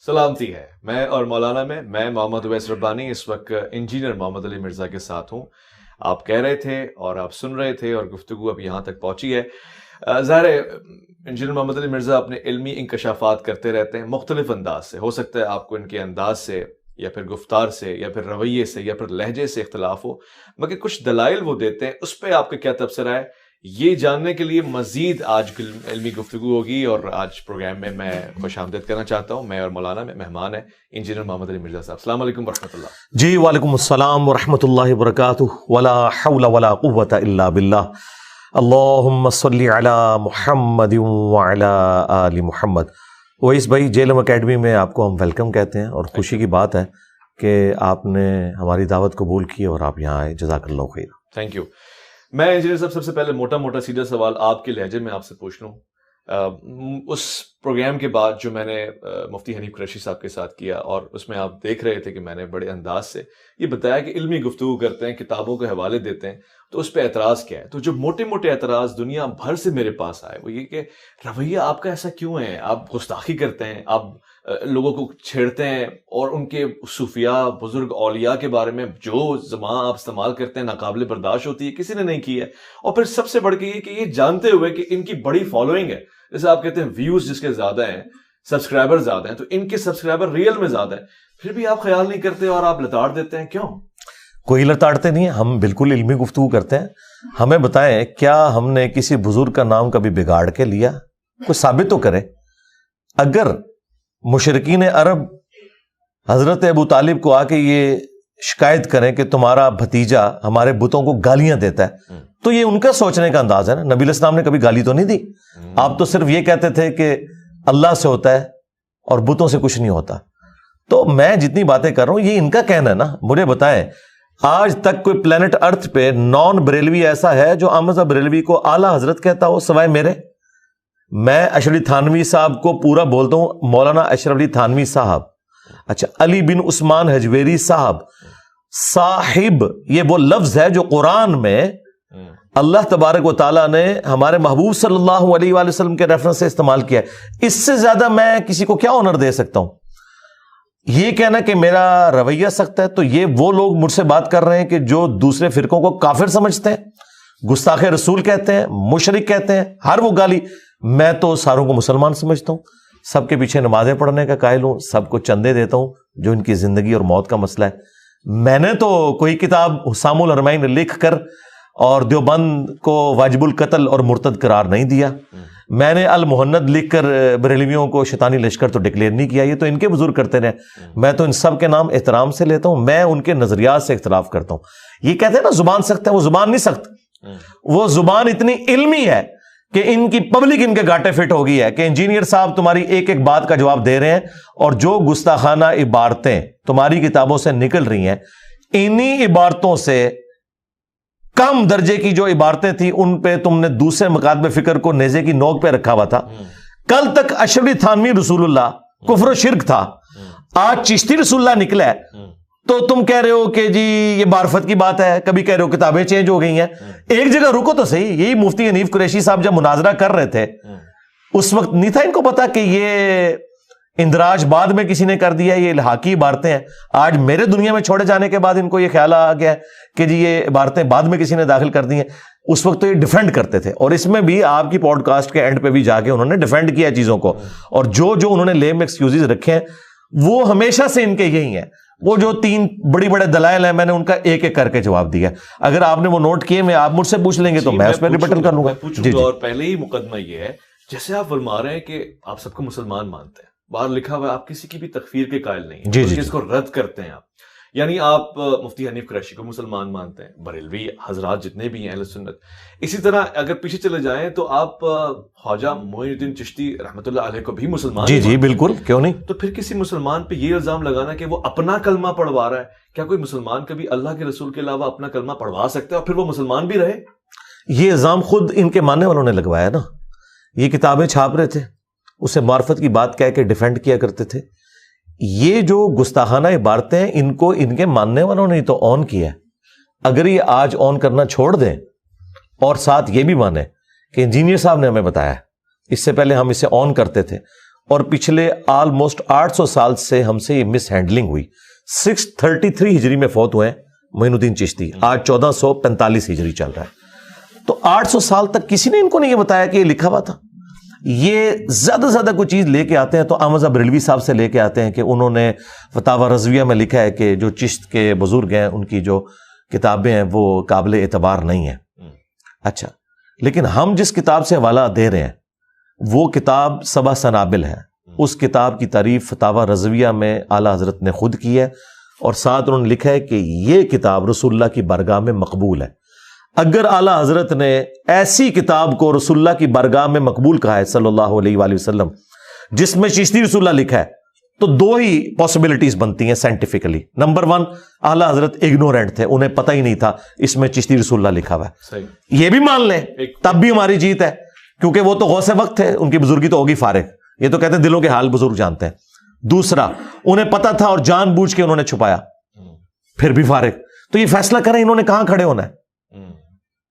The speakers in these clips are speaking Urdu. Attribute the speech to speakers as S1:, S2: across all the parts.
S1: سلامتی ہے میں اور مولانا میں محمد اویس ربانی اس وقت انجینئر محمد علی مرزا کے ساتھ ہوں. آپ کہہ رہے تھے اور آپ سن رہے تھے اور گفتگو اب یہاں تک پہنچی ہے. ظاہر ہے انجینئر محمد علی مرزا اپنے علمی انکشافات کرتے رہتے ہیں مختلف انداز سے. ہو سکتا ہے آپ کو ان کے انداز سے یا پھر گفتار سے یا پھر رویے سے یا پھر لہجے سے اختلاف ہو، مگر کچھ دلائل وہ دیتے ہیں. اس پہ آپ کا کیا تبصرہ ہے، یہ جاننے کے لیے مزید آج علمی گفتگو ہوگی. اور آج پروگرام میں خوش آمدید کرنا چاہتا ہوں. میں اور مولانا میں مہمان ہیں انجینئر محمد علی مرزا صاحب. السلام علیکم ورحمۃ اللہ.
S2: جی وعلیکم السلام ورحمۃ اللہ وبرکاتہ. ولا حول ولا قوۃ الا باللہ. اللہم صلی علی محمد وعلی آل محمد. اویس بھائی، جیلم اکیڈمی میں آپ کو ہم ویلکم کہتے ہیں اور خوشی کی بات ہے کہ آپ نے ہماری دعوت قبول کی اور آپ یہاں آئے. جزاک اللہ خیر.
S1: Thank you. میں انجینئر صاحب سب سے پہلے موٹا سیدھا سوال آپ کے لہجے میں آپ سے پوچھ لوں. اس پروگرام کے بعد جو میں نے مفتی حنیف قریشی صاحب کے ساتھ کیا، اور اس میں آپ دیکھ رہے تھے کہ میں نے بڑے انداز سے یہ بتایا کہ علمی گفتگو کرتے ہیں، کتابوں کے حوالے دیتے ہیں، تو اس پہ اعتراض کیا ہے. تو جو موٹے موٹے اعتراض دنیا بھر سے میرے پاس آئے وہ یہ کہ رویہ آپ کا ایسا کیوں ہے، آپ گستاخی کرتے ہیں، آپ لوگوں کو چھیڑتے ہیں، اور ان کے صوفیاء بزرگ اولیاء کے بارے میں جو زبان آپ استعمال کرتے ہیں ناقابل برداشت ہوتی ہے، کسی نے نہیں کی ہے. اور پھر سب سے بڑھ کے یہ کہ یہ جانتے ہوئے کہ ان کی بڑی فالوئنگ ہے، جیسے آپ کہتے ہیں ویوز جس کے زیادہ ہیں، سبسکرائبر زیادہ ہیں، تو ان کے سبسکرائبر ریئل میں زیادہ ہیں، پھر بھی آپ خیال نہیں کرتے اور آپ لتاڑ دیتے ہیں. کیوں؟
S2: کوئی لتاڑتے نہیں ہیں، ہم بالکل علمی گفتگو کرتے ہیں. ہمیں بتائیں، کیا ہم نے کسی بزرگ کا نام کبھی بگاڑ کے لیا؟ کوئی ثابت تو کرے. اگر مشرکین عرب حضرت ابو طالب کو آ کے یہ شکایت کریں کہ تمہارا بھتیجا ہمارے بتوں کو گالیاں دیتا ہے، تو یہ ان کا سوچنے کا انداز ہے نا. نبی علیہ السلام نے کبھی گالی تو نہیں دی. آپ تو صرف یہ کہتے تھے کہ اللہ سے ہوتا ہے اور بتوں سے کچھ نہیں ہوتا. تو میں جتنی باتیں کر رہا ہوں یہ ان کا کہنا ہے نا. مجھے بتائیں، آج تک کوئی پلانٹ ارتھ پہ نان بریلوی ایسا ہے جو احمد بریلوی کو اعلیٰ حضرت کہتا ہو سوائے میرے؟ میں اشرف علی تھانوی صاحب کو پورا بولتا ہوں مولانا اشرف علی تھانوی صاحب. اچھا، علی بن عثمان حجویری صاحب صاحب، یہ وہ لفظ ہے جو قرآن میں اللہ تبارک و تعالیٰ نے ہمارے محبوب صلی اللہ علیہ وآلہ وسلم کے ریفرنس سے استعمال کیا ہے. اس سے زیادہ میں کسی کو کیا آنر دے سکتا ہوں؟ یہ کہنا کہ میرا رویہ سخت ہے، تو یہ وہ لوگ مجھ سے بات کر رہے ہیں کہ جو دوسرے فرقوں کو کافر سمجھتے ہیں، گستاخ رسول کہتے ہیں، مشرک کہتے ہیں، ہر وہ گالی. میں تو ساروں کو مسلمان سمجھتا ہوں، سب کے پیچھے نمازیں پڑھنے کا قائل ہوں، سب کو چندے دیتا ہوں جو ان کی زندگی اور موت کا مسئلہ ہے. میں نے تو کوئی کتاب حسام الحرمین لکھ کر اور دیوبند کو واجب القتل اور مرتد قرار نہیں دیا. میں نے المہند لکھ کر بریلویوں کو شیطانی لشکر تو ڈکلیئر نہیں کیا. یہ تو ان کے بزرگ کرتے رہے. میں تو ان سب کے نام احترام سے لیتا ہوں. میں ان کے نظریات سے اختلاف کرتا ہوں. یہ کہتے ہیں نا زبان سخت ہے، وہ زبان نہیں سخت، وہ زبان اتنی علمی ہے کہ ان کی پبلک ان کے گاٹے فٹ ہو گئی ہے کہ انجینئر صاحب تمہاری ایک ایک بات کا جواب دے رہے ہیں، اور جو گستاخانہ عبارتیں تمہاری کتابوں سے نکل رہی ہیں، انہی عبارتوں سے کم درجے کی جو عبارتیں تھیں ان پہ تم نے دوسرے مکاتب فکر کو نیزے کی نوک پہ رکھا ہوا تھا. کل تک اشرف علی تھانوی رسول اللہ کفر و شرک تھا، آج چشتی رسول اللہ نکلا ہے، تو تم کہہ رہے ہو کہ جی یہ معرفت کی بات ہے. کبھی کہہ رہے ہو کتابیں چینج ہو گئی ہیں. ایک جگہ رکو تو صحیح. یہی مفتی حنیف قریشی صاحب جب مناظرہ کر رہے تھے اس وقت نہیں تھا ان کو پتا کہ یہ اندراج بعد میں کسی نے کر دیا، یہ الحاقی عبارتیں ہیں. آج میرے دنیا میں چھوڑے جانے کے بعد ان کو یہ خیال آ گیا کہ جی یہ عبارتیں بعد میں کسی نے داخل کر دی ہیں. اس وقت تو یہ ڈیفینڈ کرتے تھے، اور اس میں بھی آپ کی پوڈ کاسٹ کے اینڈ پہ بھی جا کے انہوں نے ڈیفینڈ کیا چیزوں کو. اور جو انہوں نے لیم ایکسکیوزز رکھے ہیں وہ ہمیشہ سے ان کے یہی ہیں. وہ جو 3 بڑے دلائل ہیں میں نے ان کا ایک ایک کر کے جواب دیا. اگر آپ نے وہ نوٹ کیے، میں آپ مجھ سے پوچھ لیں گے تو میں اس پہ ریبٹل کر لوں گا.
S1: جی. اور پہلے ہی مقدمہ یہ ہے، جیسے آپ فرما رہے ہیں کہ آپ سب کو مسلمان مانتے ہیں، باہر لکھا ہوا ہے آپ کسی کی بھی تکفیر کے قائل نہیں ہیں، اس کو رد کرتے ہیں آپ. یعنی آپ مفتی حنیف قریشی کو مسلمان مانتے ہیں، بریلوی حضرات جتنے بھی ہیں اہل سنت. اسی طرح اگر پیچھے چلے جائیں تو آپ خواجہ معین الدین چشتی رحمۃ اللہ علیہ کو بھی مسلمان.
S2: جی بالکل، کیوں نہیں.
S1: تو پھر کسی مسلمان پہ یہ الزام لگانا کہ وہ اپنا کلمہ پڑھوا رہا ہے، کیا کوئی مسلمان کبھی اللہ کے رسول کے علاوہ اپنا کلمہ پڑھوا سکتا ہے اور پھر وہ مسلمان بھی رہے؟
S2: یہ الزام خود ان کے ماننے والوں نے لگوایا نا. یہ کتابیں چھاپ رہے تھے، اسے معرفت کی بات کہہ کے ڈیفینڈ کیا کرتے تھے. یہ جو گستاخانہ عبارتیں ان کو ان کے ماننے والوں نے تو آن کیا ہے. اگر یہ آج آن کرنا چھوڑ دیں اور ساتھ یہ بھی مانیں کہ انجینئر صاحب نے ہمیں بتایا، اس سے پہلے ہم اسے آن کرتے تھے اور پچھلے آلموسٹ 800 سال سے ہم سے یہ مس ہینڈلنگ ہوئی. 633 ہجری میں فوت ہوئے ہیں معین الدین چشتی, آج 1445 ہجری چل رہا ہے. تو 800 سال تک کسی نے ان کو نہیں یہ بتایا کہ یہ لکھا ہوا تھا. یہ زیادہ سے زیادہ کوئی چیز لے کے آتے ہیں تو احمد بریلوی صاحب سے لے کے آتے ہیں کہ انہوں نے فتاوی رضویہ میں لکھا ہے کہ جو چشت کے بزرگ ہیں ان کی جو کتابیں ہیں وہ قابل اعتبار نہیں ہیں. اچھا, لیکن ہم جس کتاب سے حوالہ دے رہے ہیں وہ کتاب سبع سنابل ہے. اس کتاب کی تعریف فتاوی رضویہ میں اعلیٰ حضرت نے خود کی ہے, اور ساتھ انہوں نے لکھا ہے کہ یہ کتاب رسول اللہ کی بارگاہ میں مقبول ہے. اگر اعلیٰ حضرت نے ایسی کتاب کو رسول اللہ کی بارگاہ میں مقبول کہا ہے صلی اللہ علیہ وآلہ وسلم جس میں چشتی رسول اللہ لکھا ہے, تو دو ہی پاسبلٹیز بنتی ہیں سائنٹیفکلی. نمبر 1, اعلیٰ حضرت اگنورینٹ تھے, انہیں پتہ ہی نہیں تھا اس میں چشتی رسول اللہ لکھا ہوا ہے. یہ بھی مان لیں تب بھی ہماری جیت ہے, کیونکہ وہ تو غوث وقت تھے, ان کی بزرگی تو ہوگی فارغ. یہ تو کہتے ہیں دلوں کے حال بزرگ جانتے ہیں. دوسرا, انہیں پتہ تھا اور جان بوجھ کے انہوں نے چھپایا, پھر بھی فارغ. تو یہ فیصلہ کریں انہوں نے کہاں کھڑے ہونا ہے.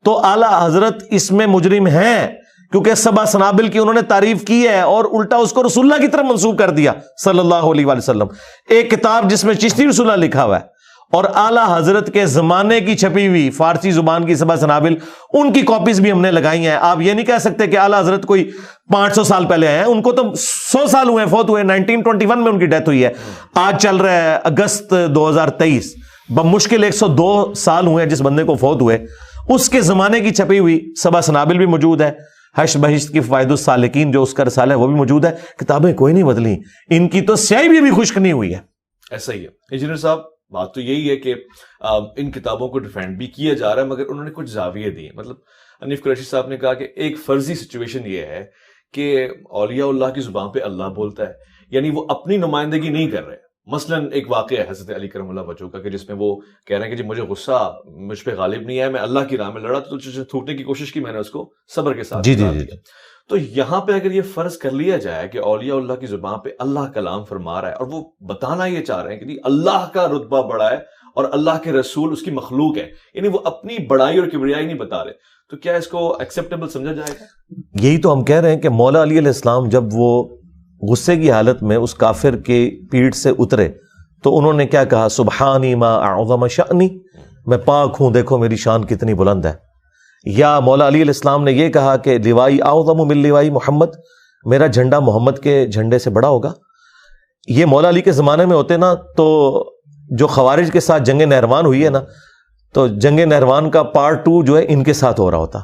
S2: تو اعلیٰ حضرت اس میں مجرم ہیں, کیونکہ سبع سنابل کی انہوں نے تعریف کی ہے اور الٹا اس کو رسول اللہ کی طرف منسوب کر دیا صلی اللہ علیہ وآلہ وسلم. ایک کتاب جس میں چشتی رسول اللہ لکھا ہوا ہے اور اعلیٰ حضرت کے زمانے کی چھپی ہوئی فارسی زبان کی سبع سنابل, ان کی کاپیز بھی ہم نے لگائی ہیں. آپ یہ نہیں کہہ سکتے کہ اعلیٰ حضرت کوئی 500 سال پہلے آئے ہیں, ان کو تو 100 سال ہوئے ہیں, فوت ہوئے 1921 میں ان کی ڈیتھ ہوئی ہے. آج چل رہا ہے اگست 2023, بمشکل 102 سال ہوئے ہیں جس بندے کو فوت ہوئے. اس کے زمانے کی چھپی ہوئی سبع سنابل بھی موجود ہے, حشر بہشت کی فوائد السالکین جو اس کا رسالہ ہے وہ بھی موجود ہے. کتابیں کوئی نہیں بدلی, ان کی تو سیاہی بھی خشک نہیں ہوئی ہے.
S1: ایسا ہی ہے انجینئر صاحب, بات تو یہی ہے کہ ان کتابوں کو ڈیفینڈ بھی کیا جا رہا ہے, مگر انہوں نے کچھ زاویے دیے. مطلب حنیف قریشی صاحب نے کہا کہ ایک فرضی سچویشن یہ ہے کہ اولیاء اللہ کی زبان پہ اللہ بولتا ہے, یعنی وہ اپنی نمائندگی نہیں کر رہے. مثلا ایک واقعہ ہے حضرت علی کرم اللہ وجہہ کا کہ جس میں وہ کہہ رہے ہیں کہ جی مجھے غصہ مجھ پہ غالب نہیں ہے, میں اللہ کی راہ میں لڑا تو تھوکنے کی کوشش کی, میں نے اس کو صبر کے ساتھ
S2: جی.
S1: تو یہاں پہ اگر یہ فرض کر لیا جائے کہ اولیاء اللہ کی زبان پہ اللہ کلام فرما رہا ہے اور وہ بتانا یہ چاہ رہے ہیں کہ اللہ کا رتبہ بڑا ہے اور اللہ کے رسول اس کی مخلوق ہے, یعنی وہ اپنی بڑائی اور کبریائی نہیں بتا رہے, تو کیا اس کو ایکسیپٹیبل سمجھا جائے گا؟
S2: یہی تو ہم کہہ رہے ہیں کہ مولا علی علیہ السلام جب وہ غصے کی حالت میں اس کافر کی پیٹھ سے اترے تو انہوں نے کیا کہا, سبحانی ما اعظم شأنی, میں پاک ہوں, دیکھو میری شان کتنی بلند ہے. یا مولا علی علیہ السلام نے یہ کہا کہ لیوائی اعظم من لیوائی محمد, میرا جھنڈا محمد کے جھنڈے سے بڑا ہوگا. یہ مولا علی کے زمانے میں ہوتے نا تو جو خوارج کے ساتھ جنگ نہروان ہوئی ہے نا, تو جنگ نہروان کا پارٹ 2 جو ہے ان کے ساتھ ہو رہا ہوتا.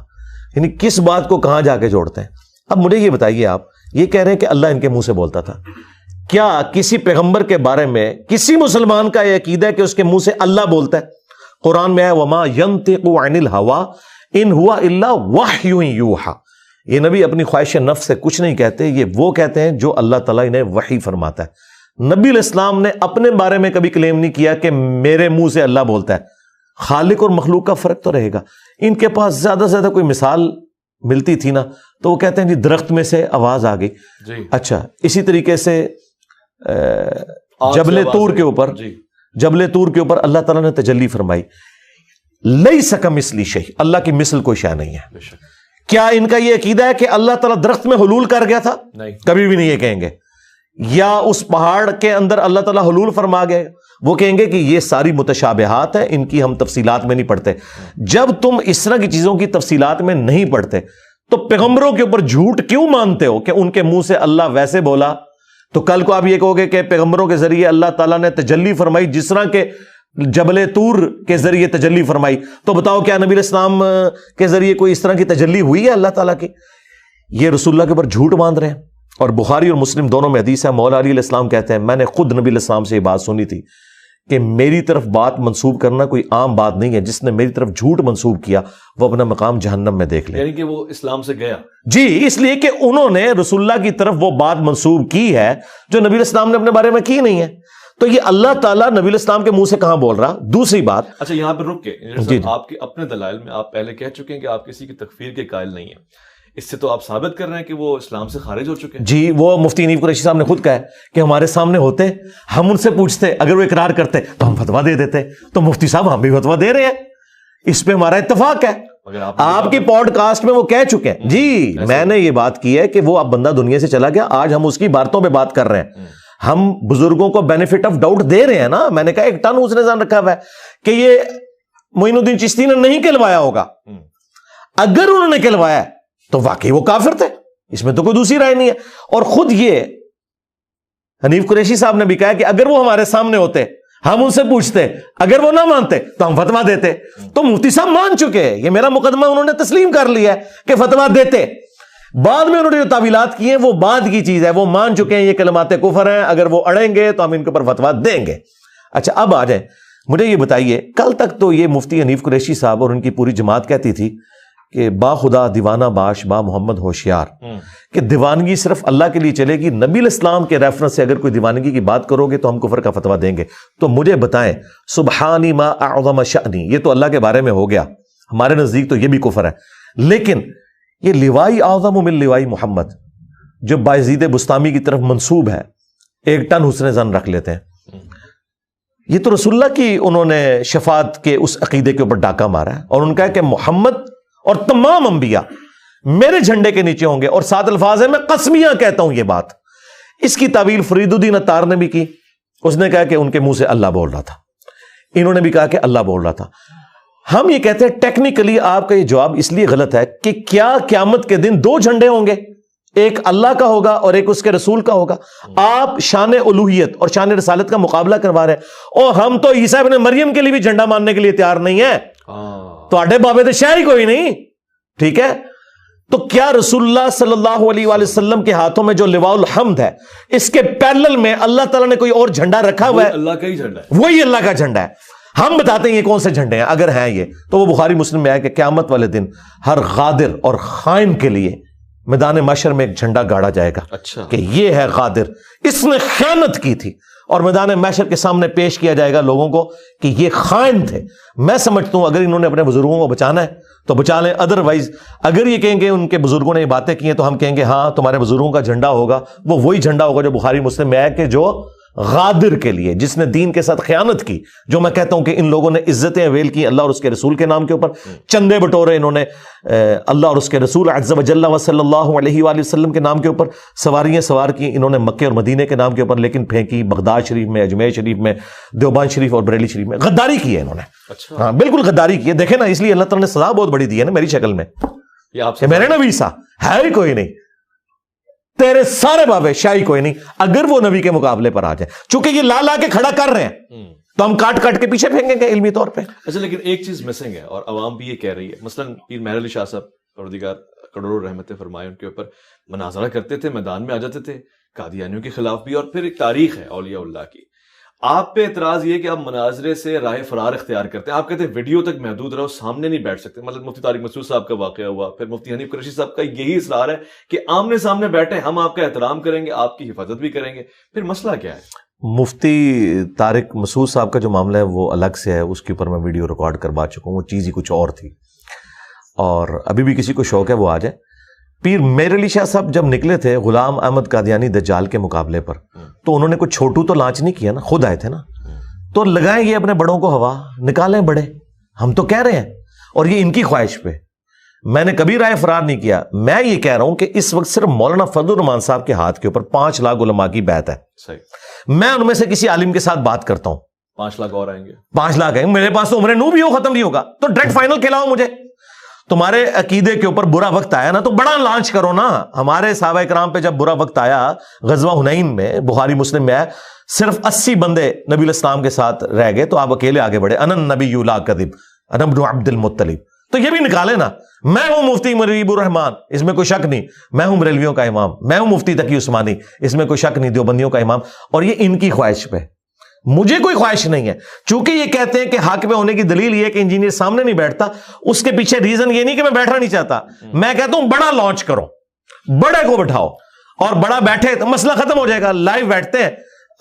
S2: یعنی کس بات کو کہاں جا کے جوڑتے ہیں. اب مجھے یہ بتائیے, آپ یہ کہہ رہے ہیں کہ اللہ ان کے منہ سے بولتا تھا, کیا کسی پیغمبر کے بارے میں کسی مسلمان کا یہ عقیدہ ہے کہ اس کے منہ سے اللہ بولتا ہے؟ قرآن میں ہے وما ينطق عن الهوى ان هو الا وحی یوحى, یہ نبی اپنی خواہش نفس سے کچھ نہیں کہتے, یہ وہ کہتے ہیں جو اللہ تعالیٰ انہیں وحی فرماتا ہے. نبی علیہ السلام نے اپنے بارے میں کبھی کلیم نہیں کیا کہ میرے منہ سے اللہ بولتا ہے. خالق اور مخلوق کا فرق تو رہے گا. ان کے پاس زیادہ سے زیادہ کوئی مثال ملتی تھی نا تو وہ کہتے ہیں جی درخت میں سے آواز آ گئی. اچھا, اسی طریقے سے جبل طور کے اوپر اللہ تعالیٰ نے تجلی فرمائی, لیس کمثلہ شیء, اللہ کی مثل کوئی شے نہیں ہے. کیا ان کا یہ عقیدہ ہے کہ اللہ تعالیٰ درخت میں حلول کر گیا تھا؟ کبھی بھی نہیں یہ کہیں گے. یا اس پہاڑ کے اندر اللہ تعالیٰ حلول فرما گئے؟ وہ کہیں گے کہ یہ ساری متشابہات ہیں, ان کی ہم تفصیلات میں نہیں پڑھتے. جب تم اس طرح کی چیزوں کی تفصیلات میں نہیں پڑھتے تو پیغمبروں کے اوپر جھوٹ کیوں مانتے ہو کہ ان کے منہ سے اللہ ویسے بولا؟ تو کل کو آپ یہ کہو گے کہ پیغمبروں کے ذریعے اللہ تعالیٰ نے تجلی فرمائی جس طرح کے جبل طور کے ذریعے تجلی فرمائی, تو بتاؤ کیا نبی علیہ السلام کے ذریعے کوئی اس طرح کی تجلی ہوئی ہے اللہ تعالیٰ کی؟ یہ رسول اللہ کے اوپر جھوٹ باندھ رہے ہیں. اور بخاری اور مسلم دونوں میں حدیث ہے, مولا علی علیہ السلام کہتے ہیں میں نے خود نبی علیہ السلام سے یہ بات سنی تھی کہ میری طرف بات منسوب کرنا کوئی عام بات نہیں ہے, جس نے میری طرف جھوٹ منسوب کیا وہ اپنا مقام جہنم میں دیکھ لے.
S1: یعنی کہ وہ اسلام سے گیا
S2: جی, اس لیے کہ انہوں نے رسول اللہ کی طرف وہ بات منسوب کی ہے جو نبی علیہ السلام نے اپنے بارے میں کی نہیں ہے. تو یہ اللہ تعالیٰ نبی علیہ السلام کے منہ سے کہاں بول رہا؟ دوسری بات,
S1: اچھا یہاں پہ رک کے آپ کے اپنے دلائل میں آپ پہلے کہہ چکے ہیں کہ آپ کسی کی تکفیر کے قائل نہیں ہیں, اس سے تو آپ ثابت کر رہے ہیں کہ وہ اسلام سے خارج ہو چکے ہیں. جی,
S2: وہ مفتی حنیف قریشی صاحب نے خود کہا ہے کہ ہمارے سامنے ہوتے, ہم ان سے پوچھتے, اگر وہ اقرار کرتے تو ہم فتویٰ دے دیتے. تو مفتی صاحب ہم بھی فتویٰ دے رہے ہیں, اس پہ ہمارا اتفاق ہے. آپ کی پوڈ کاسٹ میں وہ کہہ چکے ہیں جی میں نے یہ بات کی ہے کہ وہ اب بندہ دنیا سے چلا گیا, آج ہم اس کی باتوں پہ بات کر رہے ہیں, ہم بزرگوں کو بینیفٹ آف ڈاؤٹ دے رہے ہیں نا. میں نے کہا ایک ٹن اس نے ذہن رکھا ہوا ہے کہ یہ معین الدین چشتی نے نہیں کہلوایا ہوگا, اگر انہوں نے کہلوایا ہے تو واقعی وہ کافر تھے, اس میں تو کوئی دوسری رائے نہیں ہے. اور خود یہ حنیف قریشی صاحب نے بھی کہا کہ اگر وہ ہمارے سامنے ہوتے ہم ان سے پوچھتے, اگر وہ نہ مانتے تو ہم فتویٰ دیتے. تو مفتی صاحب مان چکے, یہ میرا مقدمہ انہوں نے تسلیم کر لیا ہے کہ فتویٰ دیتے. بعد میں انہوں نے جو تعویلات کی ہیں وہ بعد کی چیز ہے, وہ مان چکے ہیں یہ کلمات کفر ہیں, اگر وہ اڑیں گے تو ہم ان کے اوپر فتویٰ دیں گے. اچھا اب آ جائیں, مجھے یہ بتائیے, کل تک تو یہ مفتی حنیف قریشی صاحب اور ان کی پوری جماعت کہتی تھی کہ با خدا دیوانہ باش با محمد ہوشیار, کہ دیوانگی صرف اللہ کے لیے چلے گی, نبی الاسلام کے ریفرنس سے اگر کوئی دیوانگی کی بات کرو گے تو ہم کفر کا فتویٰ دیں گے. تو مجھے بتائیں, سبحانی ما اعظم شأنی, یہ تو اللہ کے بارے میں ہو گیا, ہمارے نزدیک تو یہ بھی کفر ہے. لیکن یہ لوائی اعظم من لوائی محمد جو بایزید بستامی کی طرف منسوب ہے, ایک ٹن حسن ظن رکھ لیتے ہیں, یہ تو رسول اللہ کی انہوں نے شفاعت کے اس عقیدے کے اوپر ڈاکہ مارا ہے, اور ان کا ہے کہ محمد اور تمام انبیاء میرے جھنڈے کے نیچے ہوں گے. اور 7 الفاظ ہیں, میں قسمیاں کہتا ہوں یہ بات. اس کی تعویل فرید الدین اتار نے بھی کی, اس نے کہا کہ ان کے منہ سے اللہ بول رہا تھا, انہوں نے بھی کہا کہ اللہ بول رہا تھا. ہم یہ کہتے ہیں ٹیکنیکلی آپ کا یہ جواب اس لیے غلط ہے کہ کیا قیامت کے دن 2 جھنڈے ہوں گے, ایک اللہ کا ہوگا اور ایک اس کے رسول کا ہوگا. آپ شان الوہیت اور شان رسالت کا مقابلہ کروا رہے ہیں, اور ہم تو عیسیٰ ابن مریم کے لیے بھی جھنڈا ماننے کے لیے تیار نہیں ہے. تو آڈے بابے تو شاید ہی کوئی نہیں, ٹھیک ہے. تو کیا رسول اللہ صلی اللہ علیہ وآلہ وسلم کے ہاتھوں میں جو لواء الحمد ہے, اس کے پیرلل میں اللہ تعالیٰ نے کوئی اور جھنڈا رکھا ہوا ہے؟
S1: اللہ کا ہی جھنڈا ہے,
S2: وہی اللہ کا جھنڈا ہے. ہم بتاتے ہیں یہ کون سے جھنڈے ہیں, اگر ہیں یہ تو وہ بخاری مسلم میں ہے کہ قیامت والے دن ہر غادر اور خائن کے لیے میدان محشر میں ایک جھنڈا گاڑا جائے گا.
S1: اچھا,
S2: کہ یہ ہے غادر, اس نے خیانت کی تھی, اور میدان محشر کے سامنے پیش کیا جائے گا لوگوں کو کہ یہ خائن تھے. میں سمجھتا ہوں اگر انہوں نے اپنے بزرگوں کو بچانا ہے تو بچا لیں, ادروائز اگر یہ کہیں گے ان کے بزرگوں نے یہ باتیں کی ہیں تو ہم کہیں گے ہاں تمہارے بزرگوں کا جھنڈا ہوگا, وہ وہی جھنڈا ہوگا جو بخاری مسلم میں ہے کہ جو غادر کے لیے, جس نے دین کے ساتھ خیانت کی. جو میں کہتا ہوں کہ ان لوگوں نے عزتیں اویل کی اللہ اور اس کے رسول کے نام کے اوپر, چندے بٹورے انہوں نے اللہ اور اس کے رسول عز و جل و صلی اللہ علیہ وآلہ وسلم کے نام کے اوپر, سواریاں سوار کی انہوں نے مکے اور مدینے کے نام کے اوپر, لیکن پھینکی بغداد شریف میں, اجمیر شریف میں, دیوبند شریف اور بریلی شریف میں. غداری کی ہے انہوں نے.
S1: اچھا,
S2: ہاں بالکل غداری کی ہے. دیکھیں نا, اس لیے اللہ تعالیٰ نے سزا بہت بڑی دی ہے نا میری شکل میں,
S1: یہ آپ سے
S2: میرے نبی سا ہے ہی کوئی نہیں, تیرے سارے بابے شاہی کوئی نہیں, اگر وہ نبی کے مقابلے پر آ جائے. چونکہ یہ لا لا کے کھڑا کر رہے ہیں تو ہم کاٹ کاٹ کے پیچھے پھینکیں گے علمی طور پہ.
S1: اچھا, لیکن ایک چیز مسنگ ہے اور عوام بھی یہ کہہ رہی ہے, مثلا پیر مہر علی شاہ صاحب پروردگار کروڑوں رحمتیں فرمائے, ان کے اوپر مناظرہ کرتے تھے, میدان میں آ جاتے تھے قادیانیوں کے خلاف بھی, اور پھر ایک تاریخ ہے اولیاء اللہ کی. آپ پہ اعتراض یہ کہ آپ مناظرے سے راہ فرار اختیار کرتے ہیں, آپ کہتے ہیں ویڈیو تک محدود رہو, سامنے نہیں بیٹھ سکتے. مطلب مفتی طارق مسعود صاحب کا واقعہ ہوا, پھر مفتی حنیف قریشی صاحب کا یہی اصرار ہے کہ آمنے سامنے بیٹھے, ہم آپ کا احترام کریں گے, آپ کی حفاظت بھی کریں گے. پھر مسئلہ کیا ہے؟
S2: مفتی طارق مسعود صاحب کا جو معاملہ ہے وہ الگ سے ہے, اس کے اوپر میں ویڈیو ریکارڈ کروا چکا ہوں, وہ چیز ہی کچھ اور تھی, اور ابھی بھی کسی کو شوق ہے وہ آ جائے. پیر مہر علی شاہ صاحب جب نکلے تھے غلام احمد قادیانی دجال کے مقابلے پر, تو انہوں نے کچھ چھوٹو تو لانچ نہیں کیا نا, خود آئے تھے نا, تو لگائیں یہ اپنے بڑوں کو ہوا, نکالیں بڑے. ہم تو کہہ رہے ہیں, اور یہ ان کی خواہش پہ, میں نے کبھی رائے فرار نہیں کیا. میں یہ کہہ رہا ہوں کہ اس وقت صرف مولانا فضل الرحمان صاحب کے ہاتھ کے اوپر 5 لاکھ علماء کی بیعت ہے.
S1: صحیح,
S2: میں ان میں سے کسی عالم کے ساتھ بات کرتا ہوں,
S1: 5 لاکھ اور آئیں گے,
S2: 5 لاکھ ہیں میرے پاس, تو عمر نو بھی ہو ختم نہیں ہوگا, تو ڈائریکٹ فائنل کھلاؤ مجھے. تمہارے عقیدے کے اوپر برا وقت آیا نا تو بڑا لانچ کرو نا. ہمارے صحابہ کرام پہ جب برا وقت آیا غزوہ حنین میں, بخاری مسلم میں ہے, صرف 80 بندے نبی الاسلام کے ساتھ رہ گئے, تو آپ اکیلے آگے بڑھے. انا النبی لا کذب انا ابن عبد المطلب. تو یہ بھی نکالے نا, میں ہوں مفتی مریب الرحمان, اس میں کوئی شک نہیں, میں ہوں بریلویوں کا امام, میں ہوں مفتی تقی عثمانی, اس میں کوئی شک نہیں, دیوبندیوں کا امام. اور یہ ان کی خواہش پہ, مجھے کوئی خواہش نہیں ہے. چونکہ یہ کہتے ہیں کہ حق میں ہونے کی دلیل یہ کہ انجینئر سامنے نہیں بیٹھتا, اس کے پیچھے ریزن یہ نہیں کہ میں بیٹھنا نہیں چاہتا. میں کہتا ہوں بڑا لانچ کرو, بڑے کو بٹھاؤ, اور بڑا بیٹھے تو مسئلہ ختم ہو جائے گا. لائیو بیٹھتے ہیں,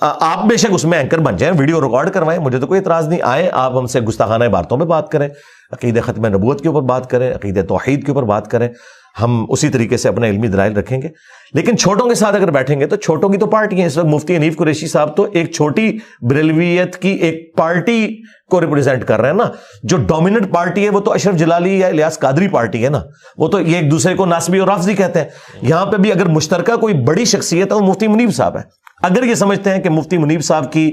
S2: آپ بے شک اس میں اینکر بن جائیں, ویڈیو ریکارڈ کروائیں, مجھے تو کوئی اعتراض نہیں. آئے آپ ہم سے گستاخانہ عبارتوں پہ بات کریں, عقیدہ ختم نبوت کے اوپر بات کریں, عقیدہ توحید کے اوپر بات کریں, ہم اسی طریقے سے اپنے علمی دلائل رکھیں گے. لیکن چھوٹوں کے ساتھ اگر بیٹھیں گے تو چھوٹوں کی تو پارٹی ہے. اس وقت مفتی حنیف قریشی صاحب تو ایک چھوٹی بریلویت کی ایک پارٹی کو ریپرزینٹ کر رہے ہیں نا. جو ڈومیننٹ پارٹی ہے وہ تو اشرف جلالی یا الیاس قادری پارٹی ہے نا. وہ تو یہ ایک دوسرے کو ناسبی اور رافضی کہتے ہیں. یہاں پہ بھی اگر مشترکہ کوئی بڑی شخصیت ہے وہ مفتی منیب صاحب ہے. اگر یہ سمجھتے ہیں کہ مفتی منیب صاحب کی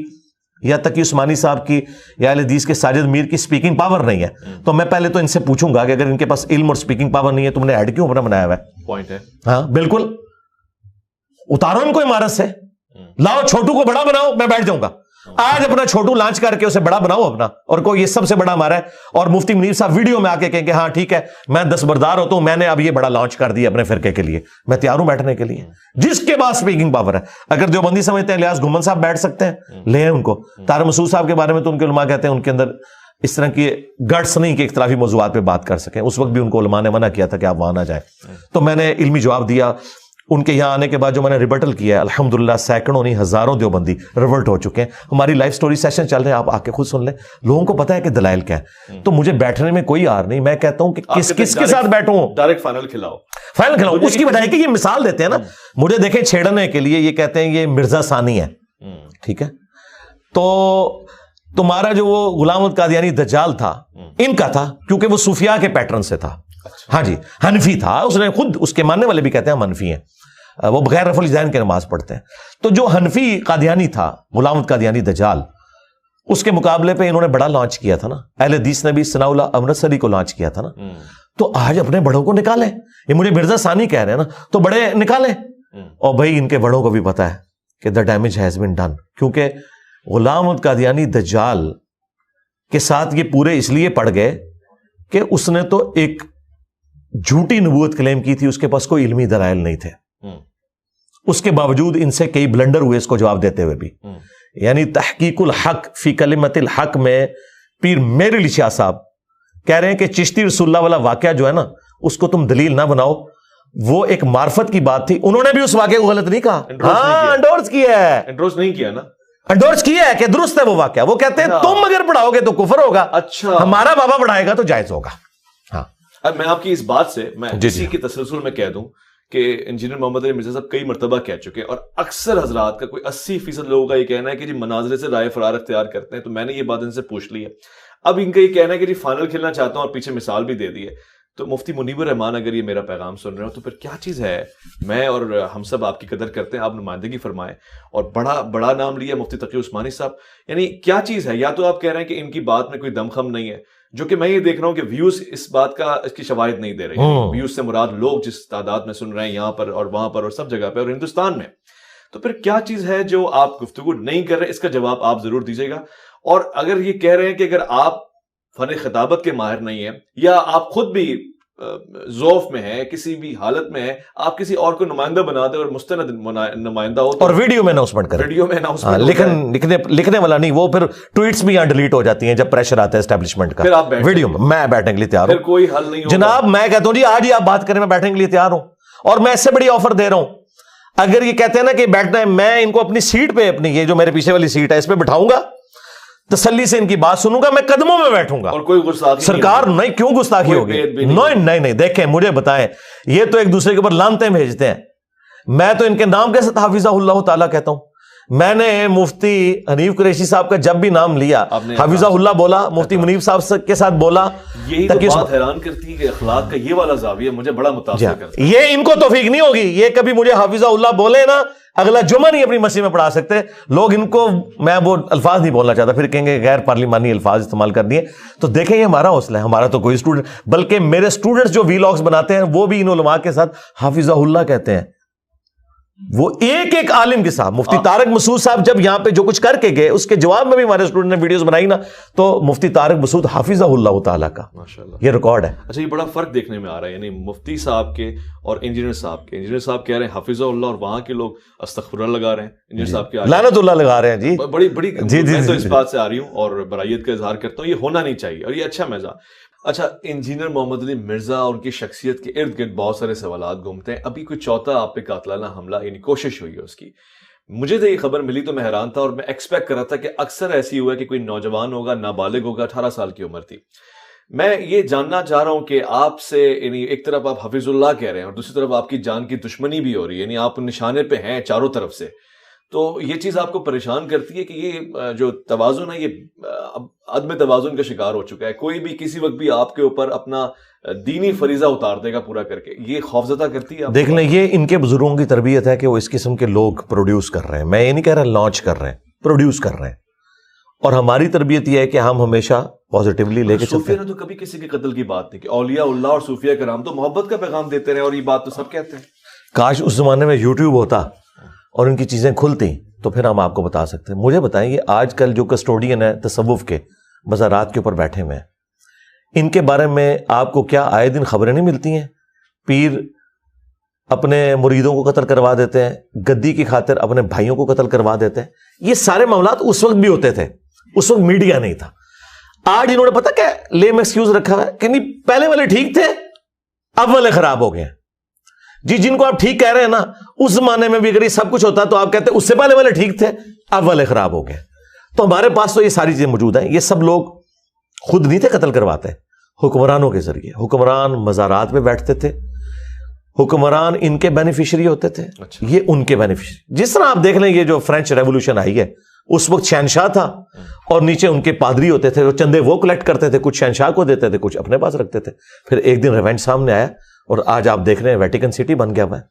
S2: یا تقی عثمانی صاحب کی یا اہل حدیث کے ساجد میر کی سپیکنگ پاور نہیں ہے, تو میں پہلے تو ان سے پوچھوں گا کہ اگر ان کے پاس علم اور سپیکنگ پاور نہیں ہے تم نے ایڈ کیوں اپنا بنایا ہوا ہے؟
S1: پوائنٹ ہے.
S2: ہاں بالکل, اتارو ان کو عمارت سے, لاؤ چھوٹو کو بڑا بناؤ, میں بیٹھ جاؤں گا. آج اپنا چھوٹو لانچ کر کے اسے بڑا بناؤ اپنا, اور کوئی یہ سب سے بڑا ہمارا ہے. اور مفتی منیر صاحب ویڈیو میں آ کے کہیں کہ ہاں ٹھیک ہے میں دستبردار ہوتا ہوں, میں نے اب یہ بڑا لانچ کر دیا اپنے فرقے کے لیے, میں تیار ہوں بیٹھنے کے لیے. جس کے پاس اسپیکنگ پاور ہے. اگر دیوبندی سمجھتے ہیں الیاس گھمن صاحب بیٹھ سکتے ہیں, لیں ان کو. طارق مسعود صاحب کے بارے میں تو ان کے علماء کہتے ہیں ان کے اندر اس طرح کی گٹس نہیں کہ اختلافی موضوعات پہ بات کر سکیں. اس وقت بھی ان کو علماء نے منع کیا تھا کہ آپ وہاں نہ جائیں. تو میں نے علمی جواب دیا. ان کے یہاں آنے کے بعد جو میں نے ریبٹل کیا ہے, الحمدللہ سینکڑوں نہیں ہزاروں دیوبندی ریورٹ ہو چکے ہیں. ہماری لائف سٹوری سیشن چل رہے ہیں, آپ آ کے خود سن لیں. لوگوں کو پتا ہے کہ دلائل کیا ہے. تو مجھے بیٹھنے میں کوئی آر نہیں. میں کہتا ہوں کہ کس کے ساتھ بیٹھوں,
S1: ڈائریکٹ فائنل کھلاؤ.
S2: اس کی بجائے کہ یہ مثال دیتے ہیں نا مجھے, دیکھیں چھیڑنے کے لیے یہ کہتے ہیں یہ مرزا ثانی ہے, ٹھیک ہے, تو تمہارا جو وہ غلام احمد قادیانی دجال تھا ان کا تھا, کیونکہ وہ صوفیاء کے پیٹرن سے تھا. ہاں جی, حنفی تھا. اس نے خود, اس کے ماننے والے بھی کہتے ہیں ہم حنفی ہیں, وہ بغیر رفع الجین کے نماز پڑھتے ہیں. تو جو حنفی قادیانی تھا غلام احمد قادیانی دجال, اس کے مقابلے پہ انہوں نے بڑا لانچ کیا تھا نا. اہل حدیث نے بھی ثناء اللہ امرتسری کو لانچ کیا تھا نا. تو آج اپنے بڑوں کو نکالیں. یہ مجھے مرزا ثانی کہہ رہے ہیں نا, تو بڑے نکالیں. اور بھائی ان کے بڑوں کو بھی پتا ہے کہ the damage has been done, کیونکہ غلام احمد قادیانی دجال کے ساتھ یہ پورے اس لیے پڑ گئے کہ اس نے تو ایک جھوٹی نبوت کلیم کی تھی, اس کے پاس کوئی علمی دلائل نہیں تھے. اس کے باوجود ان سے کئی بلنڈر ہوئے اس کو جواب دیتے ہوئے بھی. یعنی تحقیق الحق فی کلمت الحق میں پیر میر علی شاہ صاحب کہہ رہے ہیں کہ چشتی رسول اللہ والا واقعہ جو ہے نا اس کو تم دلیل نہ بناؤ, وہ ایک معرفت کی بات تھی. انہوں نے بھی اس واقعے کو غلط نہیں کہا, ہاں انڈورس کیا ہے,
S1: انڈورس نہیں کیا نا,
S2: انڈورس کیا ہے کہ درست ہے وہ واقعہ. وہ کہتے ہیں تم اگر پڑھاؤ گے تو کفر ہوگا,
S1: اچھا
S2: ہمارا بابا پڑھائے گا تو جائز ہوگا. ہاں
S1: اب میں آپ کی اس بات سے میں اسی کے تسلسل میں کہہ دوں کہ انجینئر محمد علی مرزا صاحب کئی مرتبہ کہہ چکے ہیں, اور اکثر حضرات کا کوئی 80% لوگوں کا یہ کہنا ہے کہ جی مناظرے سے رائے فرار اختیار کرتے ہیں. تو میں نے یہ بات ان سے پوچھ لی ہے. اب ان کا یہ کہنا ہے کہ جی فائنل کھیلنا چاہتا ہوں, اور پیچھے مثال بھی دے دی ہے. تو مفتی منیب الرحمان اگر یہ میرا پیغام سن رہے ہو تو پھر کیا چیز ہے. میں اور ہم سب آپ کی قدر کرتے ہیں, آپ نمائندگی فرمائیں. اور بڑا نام لیا مفتی تقی عثمانی صاحب, یعنی کیا چیز ہے. یا تو آپ کہہ رہے ہیں کہ ان کی بات میں کوئی دم خم نہیں ہے, جو کہ میں یہ دیکھ رہا ہوں کہ ویوز اس بات کا اس کی شواہد نہیں دے رہے. ویوز سے مراد لوگ جس تعداد میں سن رہے ہیں یہاں پر اور وہاں پر اور سب جگہ پہ اور ہندوستان میں. تو پھر کیا چیز ہے جو آپ گفتگو نہیں کر رہے, اس کا جواب آپ ضرور دیجیے گا. اور اگر یہ کہہ رہے ہیں کہ اگر آپ فن خطابت کے ماہر نہیں ہیں, یا آپ خود بھی ذوف میں ہے, کسی بھی حالت میں ہے, آپ کسی اور کو نمائندہ بنا دیں اور مستند نمائندہ ہو, اور
S2: ویڈیو میں اناؤنسمنٹ کریں,
S1: ویڈیو میں اناؤنسمنٹ
S2: لکھنے والا نہیں, وہ پھر ٹویٹس بھی یہاں ڈیلیٹ ہو جاتی ہیں جب پریشر آتا ہے اسٹیبلشمنٹ کا. ویڈیو میں بیٹھنے کے لیے تیار ہوں,
S1: کوئی حل نہیں
S2: جناب. میں کہتا ہوں جی آج ہی آپ بات کریں, میں بیٹھنے کے لیے تیار ہوں. اور میں اس سے بڑی آفر دے رہا ہوں, اگر یہ کہتے ہیں نا کہ بیٹھنا ہے, میں ان کو اپنی سیٹ پہ, اپنی یہ جو میرے پیچھے والی سیٹ ہے اس پہ بٹھاؤں گا, تسلی سے ان کی بات سنوں گا, میں قدموں میں بیٹھوں گا.
S1: اور کوئی گستاخی
S2: سرکار نہیں, کیوں گستاخی ہوگی؟ نہیں, دیکھیں مجھے بتائیں, یہ تو ایک دوسرے کے اوپر لانتیں بھیجتے ہیں. میں تو ان کے نام کے ساتھ حافظہ اللہ تعالیٰ کہتا ہوں. میں نے مفتی حنیف قریشی صاحب کا جب بھی نام لیا حافظہ اللہ بولا, مفتی منیب صاحب کے ساتھ بولا.
S1: یہی تو بات حیران کرتی ہے کہ اخلاق کا یہ والا زاویہ مجھے بڑا متاثر کرتا ہے.
S2: یہ ان کو توفیق نہیں ہوگی, یہ کبھی مجھے حافظہ اللہ بولے نا, اگلا جمعہ نہیں اپنی مسجد میں پڑھا سکتے لوگ. ان کو میں وہ الفاظ نہیں بولنا چاہتا, پھر کہیں گے غیر پارلیمانی الفاظ استعمال کر دیے. تو دیکھیں یہ ہمارا حوصلہ ہے, ہمارا تو کوئی اسٹوڈنٹ, بلکہ میرے اسٹوڈنٹس جو ویلاگز بناتے ہیں وہ بھی ان علماء کے ساتھ حافظہ اللہ کہتے ہیں. وہ ایک عالم کے ساتھ. مفتی طارق مسعود صاحب جب یہاں پہ جو کچھ کر کے گئے, اس کے جواب میں بھی ہمارے اسٹوڈنٹ نے ویڈیوز بنائی نا, تو مفتی طارق مسعود حافظہ اللہ تعالیٰ کا یہ ریکارڈ ہے.
S1: اچھا, یہ بڑا فرق دیکھنے میں آ رہا ہے, یعنی مفتی صاحب کے اور انجینئر صاحب کے. انجینئر صاحب کہہ رہے ہیں حافظہ اللہ, اور وہاں کے لوگ استغفر اللہ لگا رہے ہیں. انجینئر صاحب کے
S2: لعنت اللہ لگا رہے ہیں. جی
S1: بڑی میں تو اس بات سے آ رہی ہوں اور برائیت کا اظہار کرتا ہوں, یہ ہونا نہیں چاہیے اور یہ اچھا مزاح. اچھا, انجینئر محمد علی مرزا اور ان کی شخصیت کے ارد گرد بہت سارے سوالات گھومتے ہیں. ابھی کوئی چوتھا آپ پہ قاتلانہ حملہ, یعنی کوشش ہوئی ہے اس کی. مجھے تو یہ خبر ملی تو میں حیران تھا, اور میں ایکسپیکٹ کر رہا تھا کہ اکثر ایسی ہوا کہ کوئی نوجوان ہوگا, نابالغ ہوگا, 18 سال کی عمر تھی. میں یہ جاننا چاہ رہا ہوں کہ آپ سے یعنی ایک طرف آپ حفیظ اللہ کہہ رہے ہیں اور دوسری طرف آپ کی جان کی دشمنی بھی ہو رہی ہے، یعنی آپ نشانے پہ ہیں چاروں طرف سے، تو یہ چیز آپ کو پریشان کرتی ہے کہ یہ جو توازن ہے یہ عدم توازن کا شکار ہو چکا ہے، کوئی بھی کسی وقت بھی آپ کے اوپر اپنا دینی فریضہ اتار دے گا پورا کر کے، یہ خوفزدہ کرتی ہے؟
S2: دیکھ لیں، یہ ان کے بزرگوں کی تربیت ہے کہ وہ اس قسم کے لوگ پروڈیوس کر رہے ہیں. میں یہ نہیں کہہ رہا لانچ کر رہے ہیں، پروڈیوس کر رہے ہیں. اور ہماری تربیت یہ ہے کہ ہم ہمیشہ پازیٹیولی لے کے چلتے
S1: صوفیہ
S2: ہیں.
S1: نے تو کبھی کسی کے قتل کی بات نہیں کی، اولیاء اللہ اور صوفیہ کرام تو محبت کا پیغام دیتے رہے اور یہ بات تو سب کہتے ہیں.
S2: کاش اس زمانے میں یوٹیوب ہوتا اور ان کی چیزیں کھلتی تو پھر ہم آپ کو بتا سکتے ہیں. مجھے بتائیں، یہ آج کل جو کسٹوڈین ہے تصوف کے مزارات کے اوپر بیٹھے ہوئے ہیں، ان کے بارے میں آپ کو کیا آئے دن خبریں نہیں ملتی ہیں؟ پیر اپنے مریدوں کو قتل کروا دیتے ہیں، گدی کی خاطر اپنے بھائیوں کو قتل کروا دیتے ہیں. یہ سارے معاملات اس وقت بھی ہوتے تھے، اس وقت میڈیا نہیں تھا. آج انہوں نے پتہ کیا لیم ایکسکیوز رکھا ہے کہ نہیں پہلے والے ٹھیک تھے، اب والے خراب ہو گئے ہیں. جی جن کو آپ ٹھیک کہہ رہے ہیں نا، اس زمانے میں بھی اگر یہ سب کچھ ہوتا تو آپ کہتے اس سے پہلے والے ٹھیک تھے، اب والے خراب ہو گئے. تو ہمارے پاس تو یہ ساری چیزیں موجود ہیں. یہ سب لوگ خود نہیں تھے قتل کرواتے، حکمرانوں کے ذریعے. حکمران مزارات پہ بیٹھتے تھے، حکمران ان کے بینیفیشری ہوتے تھے، یہ ان کے بینیفیشری. جس طرح آپ دیکھ لیں یہ جو فرینچ ریولوشن آئی ہے، اس وقت شہنشاہ تھا اور نیچے ان کے پادری ہوتے تھے، وہ چندے وہ کلیکٹ کرتے تھے، کچھ شہنشاہ کو دیتے تھے، کچھ اپنے پاس رکھتے تھے. پھر ایک دن ریونج سامنے آیا اور آج آپ دیکھ رہے ہیں ویٹیکن سٹی بن گیا ہوا ہے.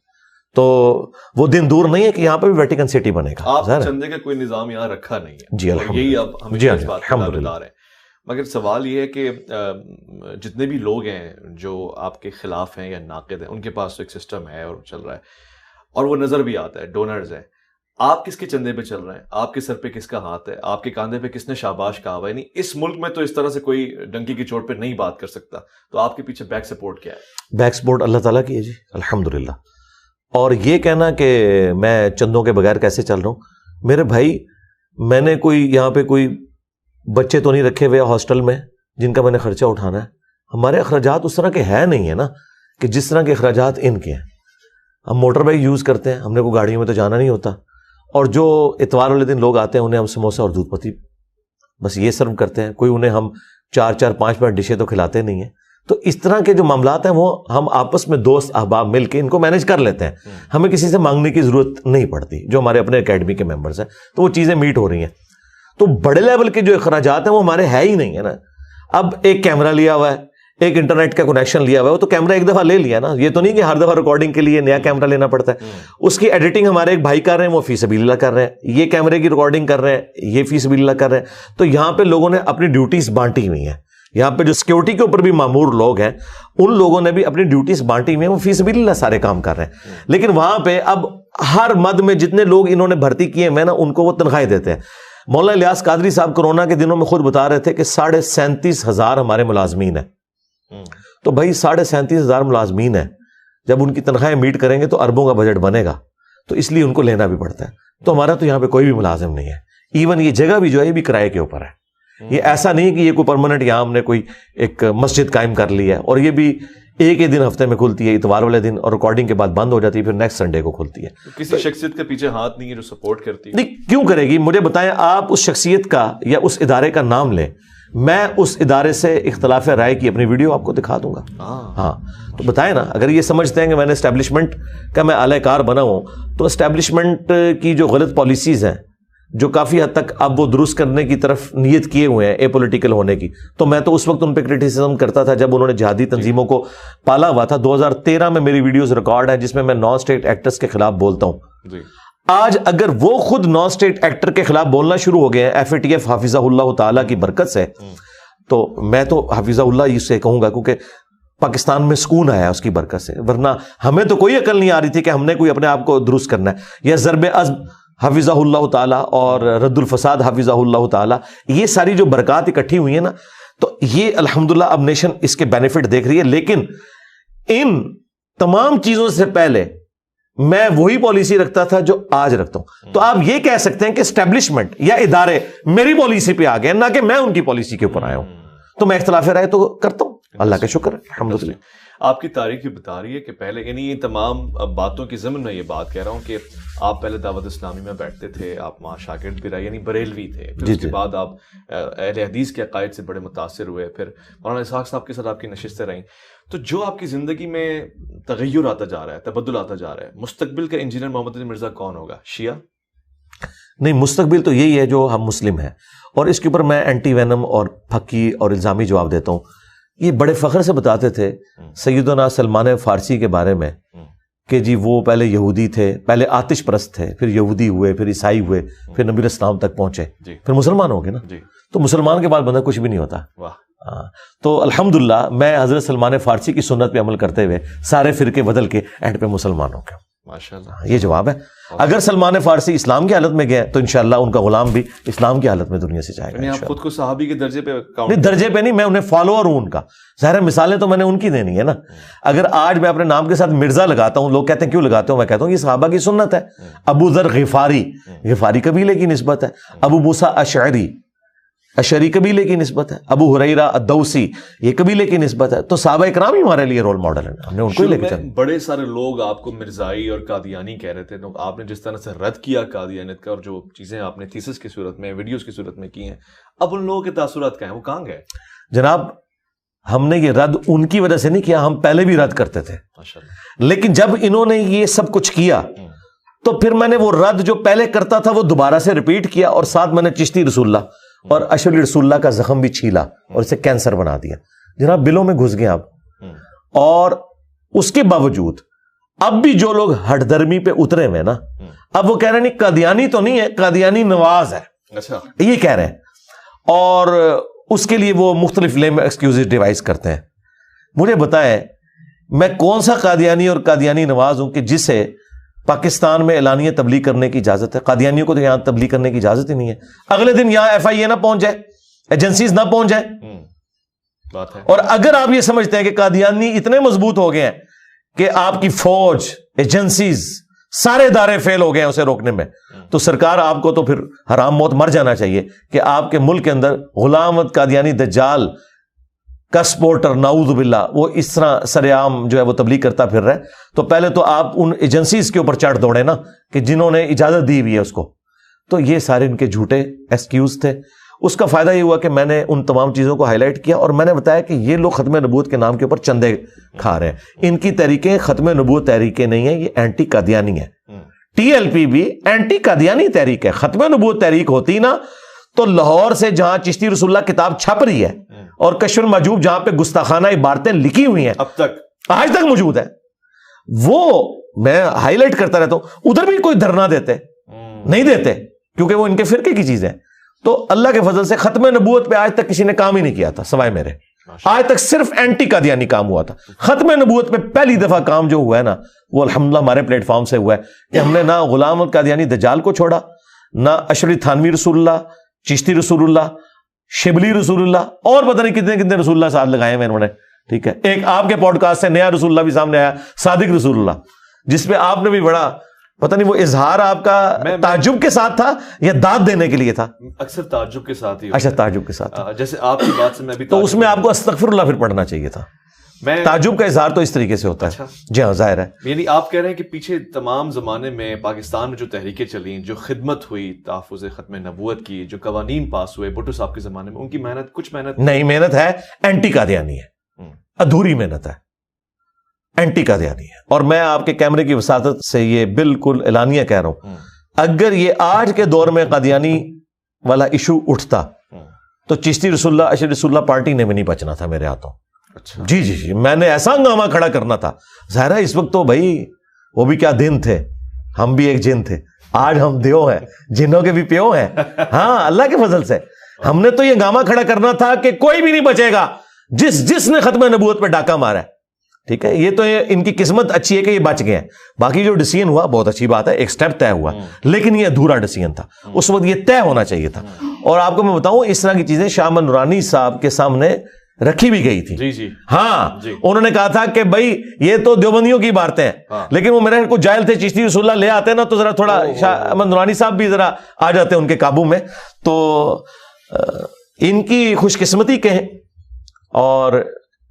S2: تو وہ دن دور نہیں ہے کہ یہاں پہ بھی ویٹیکن سٹی بنے گا.
S1: آپ چندے کا کوئی نظام یہاں رکھا نہیں ہے.
S2: جی الحمدللہ،
S1: یہی اب ہم
S2: جی
S1: اس بات کا
S2: الحمدللہ.
S1: دار ہیں. مگر سوال یہ ہے کہ جتنے بھی لوگ ہیں جو آپ کے خلاف ہیں یا ناقد ہیں، ان کے پاس تو ایک سسٹم ہے اور چل رہا ہے اور وہ نظر بھی آتا ہے، ڈونرز ہیں. آپ کس کے چندے پہ چل رہے ہیں؟ آپ کے سر پہ کس کا ہاتھ ہے؟ آپ کے کاندھے پہ کس نے شاباش کہا ہوا ہے؟ نہیں، اس ملک میں تو اس طرح سے کوئی ڈنکی کی چوٹ پہ نہیں بات کر سکتا. تو آپ کے پیچھے بیک سپورٹ کیا ہے؟
S2: بیک سپورٹ اللہ تعالیٰ کی ہے جی الحمدللہ. اور یہ کہنا کہ میں چندوں کے بغیر کیسے چل رہا ہوں، میرے بھائی میں نے کوئی یہاں پہ کوئی بچے تو نہیں رکھے ہوئے ہاسٹل میں جن کا میں نے خرچہ اٹھانا ہے. ہمارے اخراجات اس طرح کے ہے نہیں ہے نا کہ جس طرح کے اخراجات ان کے ہیں. ہم موٹر بائک یوز کرتے ہیں، ہم نے کوئی گاڑیوں میں تو جانا نہیں ہوتا. اور جو اتوار والے دن لوگ آتے ہیں انہیں ہم سموسہ اور دودھ پتی بس یہ سرو کرتے ہیں. کوئی انہیں ہم 4-5 ڈشیں تو کھلاتے نہیں ہیں. تو اس طرح کے جو معاملات ہیں وہ ہم آپس میں دوست احباب مل کے ان کو مینج کر لیتے ہیں. ہمیں کسی سے مانگنے کی ضرورت نہیں پڑتی. جو ہمارے اپنے اکیڈمی کے ممبرز ہیں تو وہ چیزیں میٹ ہو رہی ہیں. تو بڑے لیول کے جو اخراجات ہیں وہ ہمارے ہے ہی نہیں ہے نا. اب ایک کیمرہ لیا ہوا ہے، ایک انٹرنیٹ کا کنیکشن لیا ہوا ہے، وہ تو کیمرہ ایک دفعہ لے لیا نا. یہ تو نہیں کہ ہر دفعہ ریکارڈنگ کے لیے نیا کیمرہ لینا پڑتا ہے. اس کی ایڈیٹنگ ہمارے ایک بھائی کر رہے ہیں، وہ فی سبیل اللہ کر رہے ہیں. یہ کیمرے کی ریکارڈنگ کر رہے ہیں، یہ فی سبیل اللہ کر رہے ہیں. تو یہاں پہ لوگوں نے اپنی ڈیوٹیز بانٹی ہوئی ہیں. یہاں پہ جو سیکیورٹی کے اوپر بھی مامور لوگ ہیں ان لوگوں نے بھی اپنی ڈیوٹیز بانٹی ہوئی ہیں، وہ فی سبیل اللہ سارے کام کر رہے ہیں. لیکن وہاں پہ اب ہر مد میں جتنے لوگ انہوں نے بھرتی کیے ہیں نا ان کو وہ تنخواہیں دیتے ہیں. مولانا الیاس قادری صاحب کرونا کے دنوں میں خود بتا رہے تھے کہ 37,500 ہمارے ملازمین ہیں. تو بھائی 37,500 ملازمین ہیں، جب ان کی تنخواہیں میٹ کریں گے تو اربوں کا بجٹ بنے گا. تو اس لیے ان کو لینا بھی پڑتا ہے. تو ہمارا تو یہاں پہ کوئی بھی ملازم نہیں ہے. ایون یہ جگہ بھی جو ہے یہ بھی کرائے کے اوپر ہے. یہ ایسا نہیں کہ یہ کوئی پرماننٹ یہاں ہم نے کوئی ایک مسجد قائم کر لی ہے. اور یہ بھی ایک ہی دن ہفتے میں کھلتی ہے، اتوار والے دن، اور ریکارڈنگ کے بعد بند ہو جاتی ہے، پھر نیکسٹ سنڈے کو کھلتی ہے.
S1: کسی شخصیت کے پیچھے ہاتھ نہیں ہے جو سپورٹ کرتی ہے؟
S2: نہیں، کیوں کرے گی؟ مجھے بتائیں آپ اس شخصیت کا یا اس ادارے کا نام لیں، میں اس ادارے سے اختلاف رائے کی اپنی ویڈیو آپ کو دکھا دوں گا. ہاں تو بتائیں نا، اگر یہ سمجھتے ہیں کہ میں نے اسٹیبلشمنٹ کا میں اعلی کار بنا ہوں تو اسٹیبلشمنٹ کی جو غلط پالیسیز ہیں جو کافی حد تک اب وہ درست کرنے کی طرف نیت کیے ہوئے ہیں اے پولیٹیکل ہونے کی، تو میں تو اس وقت ان پہ کرٹیسزم کرتا تھا جب انہوں نے جہادی تنظیموں کو پالا ہوا تھا. 2013 میں میری ویڈیوز ریکارڈ ہیں جس میں نان اسٹیٹ ایکٹرز کے خلاف بولتا ہوں. آج اگر وہ خود نان اسٹیٹ ایکٹر کے خلاف بولنا شروع ہو گئے ہیں FATF حافظہ اللہ تعالیٰ کی برکت سے، تو میں تو حافظہ اللہ اس سے کہوں گا کیونکہ پاکستان میں سکون آیا اس کی برکت سے. ورنہ ہمیں تو کوئی عقل نہیں آ رہی تھی کہ ہم نے کوئی اپنے آپ کو درست کرنا ہے. یا ضرب عزم حافظہ اللہ تعالیٰ اور رد الفساد حافظہ اللہ تعالیٰ، یہ ساری جو برکات اکٹھی ہوئی ہیں نا، تو یہ الحمدللہ اب نیشن اس کے بینیفٹ دیکھ رہی ہے. لیکن ان تمام چیزوں سے پہلے میں وہی پالیسی رکھتا تھا جو آج رکھتا ہوں. تو آپ یہ کہہ سکتے ہیں کہ اسٹیبلشمنٹ یا ادارے میری پالیسی پہ آ گئے، نہ کہ میں ان کی پالیسی کے اوپر آیا ہوں. تو میں اختلاف رائے تو کرتا ہوں. اللہ کا شکر ہے الحمدللہ.
S1: آپ کی تاریخ یہ بتا رہی ہے کہ پہلے یعنی یہ تمام باتوں کی ضمن میں یہ بات کہہ رہا ہوں کہ آپ پہلے دعوت اسلامی میں بیٹھتے تھے, آپ وہاں شاگرد بھی رہے یعنی بریلوی تھے, پھر اس کے بعد آپ اہل حدیث کے عقائد سے بڑے متاثر ہوئے, پھر مولانا اسحاق صاحب کے ساتھ آپ کی نشستیں رہیں. تو جو آپ کی زندگی میں تغیر آتا جا رہا ہے, تبدل آتا جا رہا ہے, مستقبل کا انجینئر محمد علی مرزا کون ہوگا؟ شیعہ؟
S2: نہیں, مستقبل تو یہی ہے جو ہم مسلم ہیں. اور اس کے اوپر میں اینٹی وینم اور پھکی اور الزامی جواب دیتا ہوں. یہ بڑے فخر سے بتاتے تھے سیدنا سلمان فارسی کے بارے میں کہ جی وہ پہلے یہودی تھے, پہلے آتش پرست تھے, پھر یہودی ہوئے, پھر عیسائی ہوئے, پھر نبی اسلام تک پہنچے, پھر مسلمان ہو گئے نا. تو مسلمان کے بعد بندہ کچھ بھی نہیں ہوتا. تو الحمدللہ میں حضرت سلمان فارسی کی سنت پہ عمل کرتے ہوئے سارے فرقے بدل کے اینڈ پہ مسلمان ہو گیا.
S1: ماشاءاللہ,
S2: یہ جواب ہے. اگر سلمان فارسی اسلام کی حالت میں گئے تو انشاءاللہ ان کا غلام بھی اسلام کی حالت میں دنیا سے جائے گا.
S1: آپ خود کو صحابی کے درجے پہ
S2: نہیں, درجے پہ نہیں, میں انہیں فالوور ہوں ان کا. ظاہر مثالیں تو میں نے ان کی دینی ہے نا. اگر آج میں اپنے نام کے ساتھ مرزا لگاتا ہوں, لوگ کہتے ہیں کیوں لگاتے ہوں, میں کہتا ہوں یہ صحابہ کی سنت ہے. ابو ذر غفاری, غفاری قبیلے کی نسبت ہے. ابو موسیٰ اشعری, اشعری قبیلے کی نسبت ہے. ابو ہریرہ الدوسی, یہ قبیلے کی نسبت ہے. تو صحابہ اکرام ہی ہمارے لیے رول ماڈل ہیں, ہم نے ان کو ہی لے کے چلنا.
S1: بڑے سارے لوگ آپ کو مرزائی اور قادیانی کہہ رہے تھے, تو آپ نے جس طرح سے رد کیا قادیانیت کا اور جو چیزیں آپ نے تھیسس کی صورت میں, ویڈیوز کی صورت میں کی ہیں, اب ان لوگوں کے تاثرات کیا ہیں, وہ کہاں گئے؟
S2: جناب ہم نے یہ رد ان کی وجہ سے نہیں کیا, ہم پہلے بھی رد کرتے تھے. لیکن جب انہوں نے یہ سب کچھ کیا تو پھر میں نے وہ رد جو پہلے کرتا تھا وہ دوبارہ سے ریپیٹ کیا, اور ساتھ میں نے چشتی رسول اللہ اور اشعری رسول اللہ کا زخم بھی چھیلا اور اسے کینسر بنا دیا. جناب بلوں میں گھس گئے آپ. اور اس کے باوجود اب بھی جو لوگ ہٹ درمی پہ اترے ہوئے نا, اب وہ کہہ رہے ہیں نہیں قادیانی تو نہیں ہے, قادیانی نواز ہے, یہ کہہ رہے ہیں. اور اس کے لیے وہ مختلف لیم ایکسکیوز ڈیوائز کرتے ہیں. مجھے بتائیں میں کون سا قادیانی اور قادیانی نواز ہوں کہ جسے پاکستان میں اعلانیہ تبلیغ کرنے کی اجازت ہے؟ قادیانیوں کو تو یہاں تبلیغ کرنے کی اجازت ہی نہیں ہے. اگلے دن یہاں ایف آئی اے نہ پہنچ جائے, ایجنسیز نہ پہنچ جائے. اور اگر آپ یہ سمجھتے ہیں کہ قادیانی اتنے مضبوط ہو گئے ہیں کہ آپ کی فوج, ایجنسیز, سارے ادارے فیل ہو گئے ہیں اسے روکنے میں, تو سرکار آپ کو تو پھر حرام موت مر جانا چاہیے کہ آپ کے ملک کے اندر غلام احمد قادیانی دجال کا سپورٹر نعوذ باللہ وہ اس طرح سرعام جو ہے وہ تبلیغ کرتا پھر رہا ہے. تو پہلے تو آپ ان ایجنسیز کے اوپر چڑھ دوڑے نا کہ جنہوں نے اجازت دی ہوئی ہے اس کو. تو یہ سارے ان کے جھوٹے ایکسکیوز تھے. اس کا فائدہ یہ ہوا کہ میں نے ان تمام چیزوں کو ہائی لائٹ کیا اور میں نے بتایا کہ یہ لوگ ختم نبوت کے نام کے اوپر چندے کھا رہے ہیں. ان کی تحریکیں ختم نبوت تحریکیں نہیں ہیں, یہ اینٹی قادیانی ہے. ٹی ایل پی بھی اینٹی قادیانی تحریک ہے. ختم نبوت تحریک ہوتی نا تو لاہور سے جہاں چشتی رسول اللہ کتاب چھپ رہی ہے اور کشف المحجوب جہاں پہ گستاخانہ عبارتیں لکھی ہوئی ہیں
S1: اب تک
S2: آج تک موجود ہے, وہ میں ہائی لائٹ کرتا رہتا ہوں. ادھر بھی کوئی دھرنا دیتے نہیں دیتے کیونکہ وہ ان کے فرقے کی چیزیں. تو اللہ کے فضل سے ختم نبوت پہ آج تک کسی نے کام ہی نہیں کیا تھا سوائے میرے. آج تک صرف اینٹی قادیانی کام ہوا تھا. ختم نبوت پہ پہلی دفعہ کام جو ہوا ہے نا وہ الحمدللہ ہمارے پلیٹ فارم سے ہوا ہے کہ ہم نے نہ غلام القادیانی دجال کو چھوڑا, نہ اشعری تھانوی رسول اللہ, چشتی رسول اللہ, شبلی رسول اللہ, اور پتہ نہیں کتنے کتنے رسول اللہ ساتھ لگائے ہیں انہوں نے. ٹھیک ہے, ایک آپ کے پوڈ کاسٹ سے نیا رسول اللہ بھی سامنے آیا, صادق رسول اللہ, جس پہ آپ نے بھی بڑا پتہ نہیں وہ اظہار آپ کا تعجب کے ساتھ تھا یا داد دینے کے لیے تھا؟
S1: اکثر تعجب کے ساتھ ہی.
S2: اچھا تعجب کے ساتھ,
S1: جیسے آپ کی بات سے میں بھی
S2: تو اس میں آپ کو استغفر اللہ پھر پڑھنا چاہیے تھا. تعجب کا اظہار تو اس طریقے سے ہوتا ہے. جی ہاں ظاہر ہے.
S1: یعنی آپ کہہ رہے ہیں کہ پیچھے تمام زمانے میں پاکستان میں جو تحریکیں چلیں, جو خدمت ہوئی تحفظ ختم نبوت کی, جو قوانین پاس ہوئے بھٹو صاحب کے زمانے میں, ان کی محنت کچھ محنت
S2: نہیں, محنت ہے اینٹی قادیانی ہے, ادھوری محنت ہے, اینٹی قادیانی ہے. اور میں آپ کے کیمرے کی وساطت سے یہ بالکل اعلانیہ کہہ رہا ہوں, اگر یہ آج کے دور میں قادیانی والا ایشو اٹھتا تو چشتی رسول اللہ, اشعری رسول اللہ پارٹی نے بھی نہیں بچنا تھا میرے ہاتھوں. جی جی جی, میں نے ایسا ہنگامہ کھڑا کرنا تھا. ظاہر ہے اس وقت تو بھائی وہ بھی کیا دن تھے, ہم بھی ایک جن تھے, آج ہم دیو ہیں, جنوں کے بھی پیو ہیں. ہاں اللہ کے فضل سے ہم نے تو یہ ہنگامہ کھڑا کرنا تھا کہ کوئی بھی نہیں بچے گا جس نے ختم نبوت پہ ڈاکہ مارا ہے. ٹھیک ہے, یہ تو ان کی قسمت اچھی ہے کہ یہ بچ گئے ہیں. باقی جو ڈیسیژن ہوا بہت اچھی بات ہے, ایک سٹیپ طے ہوا, لیکن یہ ادھورا ڈیسیژن تھا. اس وقت یہ طے ہونا چاہیے تھا. اور آپ کو میں بتاؤں اس طرح کی چیزیں شاہ احمد نورانی صاحب کے سامنے رکھی بھی گئی تھی.
S1: جی جی
S2: ہاں, انہوں نے کہا تھا کہ بھائی یہ تو دیوبندیوں کی باتیں ہیں, لیکن وہ میرے کچھ جاہل تھے, چشتی رسول اللہ لے آتے نا تو ذرا تھوڑا شاہ احمد نورانی صاحب بھی ذرا آ جاتے ان کے قابو میں. تو ان کی خوش قسمتی کہیں اور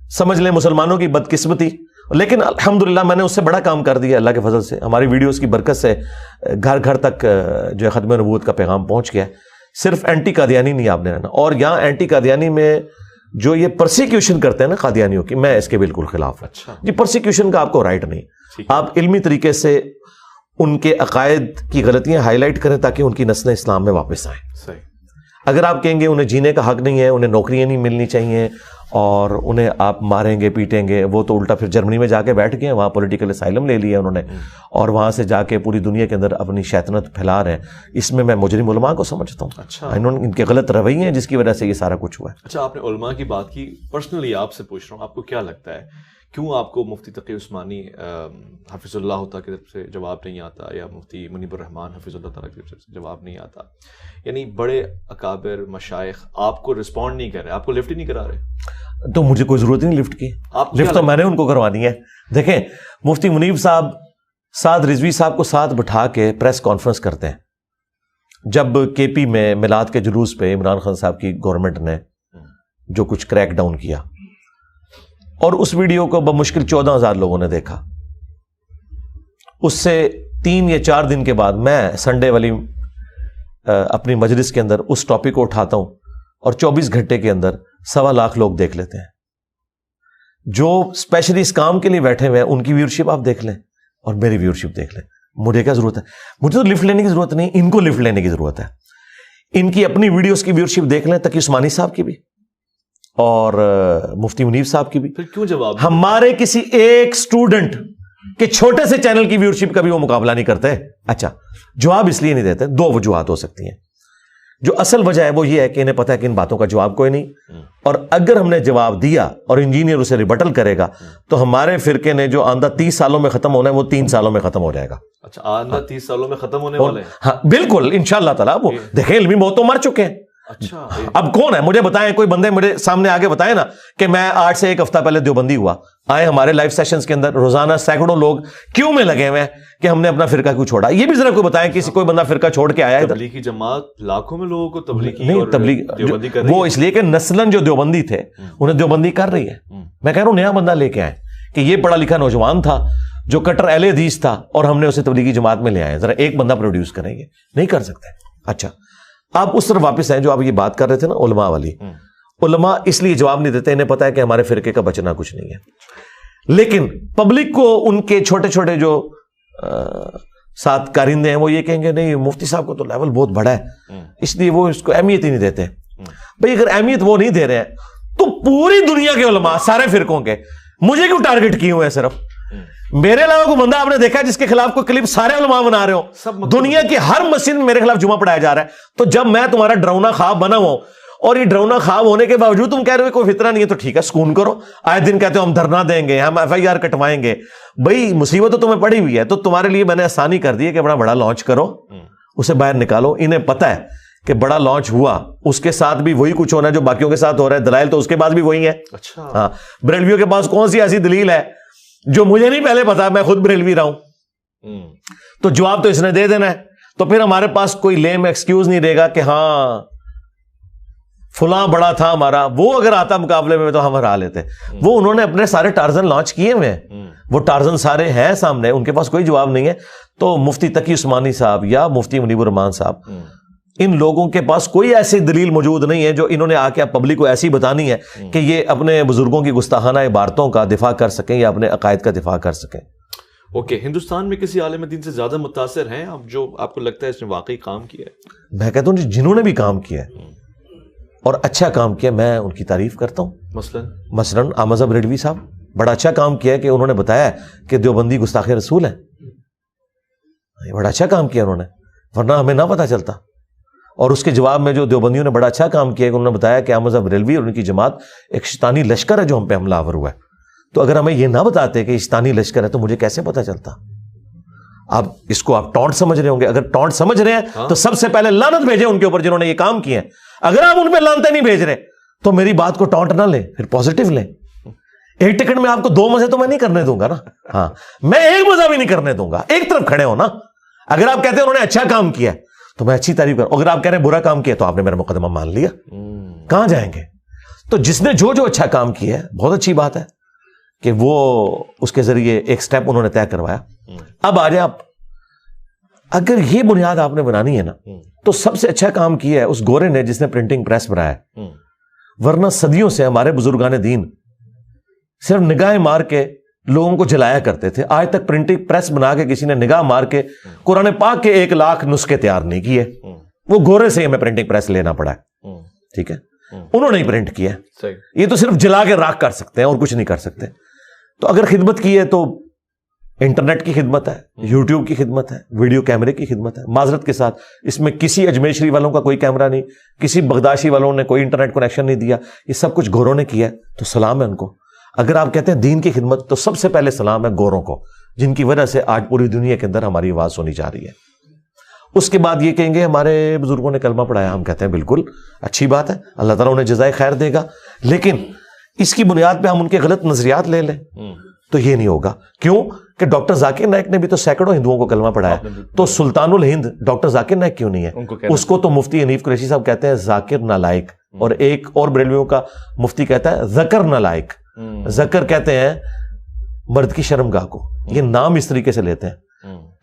S2: سمجھ لیں مسلمانوں کی بدقسمتی. لیکن الحمدللہ میں نے اس سے بڑا کام کر دیا اللہ کے فضل سے. ہماری ویڈیوز کی برکت سے گھر گھر تک جو ہے ختم نبوت کا پیغام پہنچ گیا. صرف اینٹی قادیانی نہیں آپ نے رہنا. اور یہاں اینٹی قادیانی میں جو یہ پرسیکیوشن کرتے ہیں نا قادیانیوں کی, میں اس کے بالکل خلاف ہوں.
S1: اچھا
S2: جی پرسیکیوشن کا آپ کو رائٹ نہیں. آپ علمی طریقے سے ان کے عقائد کی غلطیاں ہائی لائٹ کریں تاکہ ان کی نسلیں اسلام میں واپس آئیں.
S1: صحیح.
S2: اگر آپ کہیں گے انہیں جینے کا حق نہیں ہے, انہیں نوکریاں نہیں ملنی چاہیے اور انہیں آپ ماریں گے پیٹیں گے, وہ تو الٹا پھر جرمنی میں جا کے بیٹھ گئے, وہاں پولیٹیکل اسائلم لے لیا انہوں نے اور وہاں سے جا کے پوری دنیا کے اندر اپنی شیطنت پھیلا رہے ہیں. اس میں مجرم علماء کو سمجھتا ہوں.
S1: اچھا
S2: انہوں نے ان کے غلط رویے ہیں جس کی وجہ سے یہ سارا کچھ ہوا ہے.
S1: اچھا آپ نے علماء کی بات کی, پرسنلی آپ سے پوچھ رہا ہوں, آپ کو کیا لگتا ہے کیوں آپ کو مفتی تقی عثمانی حفظ اللہ تعالیٰ کی طرف سے جواب نہیں آتا, یا مفتی منیب الرحمان حفظ اللہ تعالیٰ کی طرف سے جواب نہیں آتا؟ یعنی بڑے اکابر مشائخ آپ کو رسپونڈ نہیں کر رہے, آپ کو لفٹ ہی نہیں کرا رہے.
S2: تو مجھے کوئی ضرورت نہیں لفٹ کی, لفٹ تو میں نے ان کو کروانی ہے. دیکھیں مفتی منیب صاحب سعد رضوی صاحب کو ساتھ بٹھا کے پریس کانفرنس کرتے ہیں جب کے پی میں میلاد کے جلوس پہ عمران خان صاحب کی گورنمنٹ نے جو کچھ کریک ڈاؤن کیا, اور اس ویڈیو کو بمشکل 14,000 لوگوں نے دیکھا. اس سے 3 یا 4 دن کے بعد میں سنڈے والی اپنی مجلس کے اندر اس ٹاپک کو اٹھاتا ہوں اور 24 گھنٹے کے اندر 1.25 لاکھ لوگ دیکھ لیتے ہیں. جو اسپیشلی اس کام کے لیے بیٹھے ہوئے ہیں ان کی ویورشپ آپ دیکھ لیں اور میری ویورشپ دیکھ لیں. مجھے کیا ضرورت ہے؟ مجھے تو لفٹ لینے کی ضرورت نہیں, ان کو لفٹ لینے کی ضرورت ہے. ان کی اپنی ویڈیوز کی ویورشپ دیکھ لیں, تقی عثمانی صاحب کی بھی اور مفتی منیب صاحب کی بھی.
S1: پھر کیوں جواب؟
S2: ہمارے کسی ایک اسٹوڈنٹ کے چھوٹے سے چینل کی ویورشپ کا بھی وہ مقابلہ نہیں کرتے. اچھا جواب اس لیے نہیں دیتے, 2 وجوہات ہو سکتی ہیں. جو اصل وجہ ہے وہ یہ ہے کہ انہیں پتا ہے کہ ان باتوں کا جواب کوئی نہیں, اور اگر ہم نے جواب دیا اور انجینئر اسے ریبٹل کرے گا تو ہمارے فرقے نے جو آئندہ 30 سالوں میں ختم ہونا ہے وہ 3 سالوں میں ختم ہو جائے گا.
S1: اچھا آئندہ 30 سالوں میں ختم ہونے والے ہیں؟
S2: ہاں بالکل انشاءاللہ تعالیٰ. وہ دیکھیں علمی موت تو مر چکے ہیں.
S1: اچھا
S2: اب کون ہے مجھے بتائیں, کوئی بندے میرے سامنے آگے بتائیں نا کہ میں 8 سے 1 ہفتہ پہلے دیوبندی ہوا, آئے ہمارے لائیو سیشنز کے اندر روزانہ سینکڑوں لوگ کیوں میں لگے ہوئے ہیں کہ ہم نے اپنا فرقہ کیوں چھوڑا. یہ بھی ذرا کوئی بتائیں کسی کوئی بندہ فرقہ چھوڑ کے آیا ہے؟
S1: تبلیغی جماعت لاکھوں میں لوگوں کو تبلیغی
S2: نہیں, تبلیغ وہ اس لیے کہ نسلن جو دیوبندی تھے انہیں دیوبندی کر رہی ہے. میں کہہ رہا ہوں نیا بندہ لے کے آئے کہ یہ پڑھا لکھا نوجوان تھا جو کٹر اہل حدیث تھا اور ہم نے اسے تبلیغی جماعت میں لے آئے. ذرا ایک بندہ پروڈیوس کریں گے, نہیں کر سکتے. اچھا آپ اس طرف واپس ہیں جو آپ یہ بات کر رہے تھے نا علماء والی. علماء اس لیے جواب نہیں دیتے, انہیں پتا ہے کہ ہمارے فرقے کا بچنا کچھ نہیں ہے. لیکن پبلک کو ان کے چھوٹے چھوٹے جو ساتھ کارندے ہیں وہ یہ کہیں گے نہیں مفتی صاحب کو تو لیول بہت بڑا ہے, اس لیے وہ اس کو اہمیت ہی نہیں دیتے. بھئی اگر اہمیت وہ نہیں دے رہے ہیں تو پوری دنیا کے علماء سارے فرقوں کے مجھے کیوں ٹارگٹ کیے ہوئے ہیں؟ صرف میرے علاوہ کوئی بندہ آپ نے دیکھا جس کے خلاف کوئی کلپ سارے علماء بنا رہے ہو؟ دنیا کی ہر مسجد میں میرے خلاف جمعہ پڑھایا جا رہا ہے. تو جب میں تمہارا ڈرونا خواب بنا ہوں اور یہ ڈرونا خواب ہونے کے باوجود تم کہہ رہے ہو کوئی فتنہ نہیں ہے, تو ٹھیک ہے سکون کرو. آئے دن کہتے ہو ہم دھرنا دیں گے, ہم FIR کٹوائیں گے. بھائی مصیبت تو تمہیں پڑی ہوئی ہے, تو تمہارے لیے میں نے آسانی کر دی ہے کہ بڑا بڑا لانچ کرو, اسے باہر نکالو. انہیں پتا ہے کہ بڑا لانچ ہوا اس کے ساتھ بھی وہی کچھ ہونا ہے جو باقیوں کے ساتھ ہو رہا ہے. دلائل تو اس کے پاس بھی وہی ہے.
S1: اچھا
S2: ہاں, بریلویوں کے پاس کون سی ایسی دلیل ہے جو مجھے نہیں پہلے پتا, میں خود بریلوی رہا ہوں. تو جواب تو اس نے دے دینا ہے. تو پھر ہمارے پاس کوئی لیم ایکسکیوز نہیں رہے گا کہ ہاں فلاں بڑا تھا ہمارا, وہ اگر آتا مقابلے میں تو ہم ہرا لیتے. وہ انہوں نے اپنے سارے ٹارزن لانچ کیے ہوئے ہیں, وہ ٹارزن سارے ہیں سامنے, ان کے پاس کوئی جواب نہیں ہے. تو مفتی تقی عثمانی صاحب یا مفتی منیب الرحمان صاحب, ان لوگوں کے پاس کوئی ایسی دلیل موجود نہیں ہے جو انہوں نے آ کے پبلک کو ایسی بتانی ہے کہ یہ اپنے بزرگوں کی گستاخانہ عبارتوں کا دفاع کر سکیں یا اپنے عقائد کا دفاع کر سکیں.
S1: اوکے, ہندوستان میں کسی عالم دین سے زیادہ متاثر ہیں اب جو آپ کو لگتا ہے اس نے واقعی کام کیا ہے؟
S2: میں کہتا ہوں جنہوں نے بھی کام کیا ہے اور اچھا کام کیا, میں ان کی تعریف کرتا ہوں. مثلاً احمد بریلوی صاحب بڑا اچھا کام کیا ہے کہ انہوں نے بتایا کہ دیوبندی گستاخ رسول ہے. بڑا اچھا کام کیا انہوں نے, ورنہ ہمیں نہ پتا چلتا. اور اس کے جواب میں جو دیوبندیوں نے بڑا اچھا کام کیا کہ انہوں نے بتایا کہ احمد بریلوی اور ان کی جماعت ایک شیطانی لشکر ہے جو ہم پہ حملہ آور ہوا ہے. تو اگر ہمیں یہ نہ بتاتے کہ شیطانی لشکر ہے تو مجھے کیسے پتا چلتا؟ اب اس کو آپ ٹونٹ سمجھ رہے ہوں گے. اگر ٹونٹ سمجھ رہے ہیں تو سب سے پہلے لعنت بھیجیں ان کے اوپر جنہوں نے یہ کام کیے ہیں. اگر آپ ان پہ لعنتیں نہیں بھیج رہے تو میری بات کو ٹونٹ نہ لیں, پھر پازیٹیو لیں. ایک ٹکٹ میں آپ کو 2 مزے تو میں نہیں کرنے دوں گا نا. ہاں, میں ایک مزہ بھی نہیں کرنے دوں گا. ایک طرف کھڑے ہو نا. اگر آپ کہتے ہیں انہوں نے اچھا کام کیا تو میں اچھی تعریف کروں. اگر آپ کہہ رہے ہیں برا کام کیا تو آپ نے میرا مقدمہ مان لیا, کہاں جائیں گے؟ تو جس نے جو اچھا کام کیا ہے بہت اچھی بات ہے کہ وہ اس کے ذریعے ایک سٹیپ انہوں نے طے کروایا. اب آ جائیں آپ, اگر یہ بنیاد آپ نے بنانی ہے نا تو سب سے اچھا کام کیا ہے اس گورے نے جس نے پرنٹنگ پریس بنایا. ورنہ صدیوں سے ہمارے بزرگان دین صرف نگاہیں مار کے لوگوں کو جلایا کرتے تھے. آج تک پرنٹنگ پریس بنا کے کسی نے نگاہ مار کے قرآن پاک کے 1 لاکھ نسخے تیار نہیں کیے. وہ گورے سے ہمیں پرنٹنگ پریس لینا پڑا ہے. ٹھیک ہے, انہوں نے ہی پرنٹ کیا. یہ تو صرف جلا کے راکھ کر سکتے ہیں اور کچھ نہیں کر سکتے. تو اگر خدمت کی ہے تو انٹرنیٹ کی خدمت ہے, یوٹیوب کی خدمت ہے, ویڈیو کیمرے کی خدمت ہے. معذرت کے ساتھ اس میں کسی اجمیر شریف والوں کا کوئی کیمرہ نہیں, کسی بغداشی والوں نے کوئی انٹرنیٹ کنیکشن نہیں دیا, یہ سب کچھ گوروں نے کیا ہے. تو سلام ہے ان کو. اگر آپ کہتے ہیں دین کی خدمت تو سب سے پہلے سلام ہے گوروں کو, جن کی وجہ سے آج پوری دنیا کے اندر ہماری آواز سنی جا رہی ہے. اس کے بعد یہ کہیں گے ہمارے بزرگوں نے کلمہ پڑھایا. ہم کہتے ہیں بالکل اچھی بات ہے, اللہ تعالیٰ انہیں جزائے خیر دے گا, لیکن اس کی بنیاد پہ ہم ان کے غلط نظریات لے لیں تو یہ نہیں ہوگا. کیوں کہ ڈاکٹر ذاکر نائک نے بھی تو سینکڑوں ہندوؤں کو کلمہ پڑھایا, تو سلطان الہند ڈاکٹر ذاکر نائک کیوں نہیں ہے؟ اس کو تو مفتی حنیف قریشی صاحب کہتے ہیں ذاکر نالائق, اور ایک اور بریلویوں کا مفتی کہتا ہے ذکر نالائق. ذکر کہتے ہیں مرد کی شرمگاہ کو, یہ نام اس طریقے سے لیتے ہیں.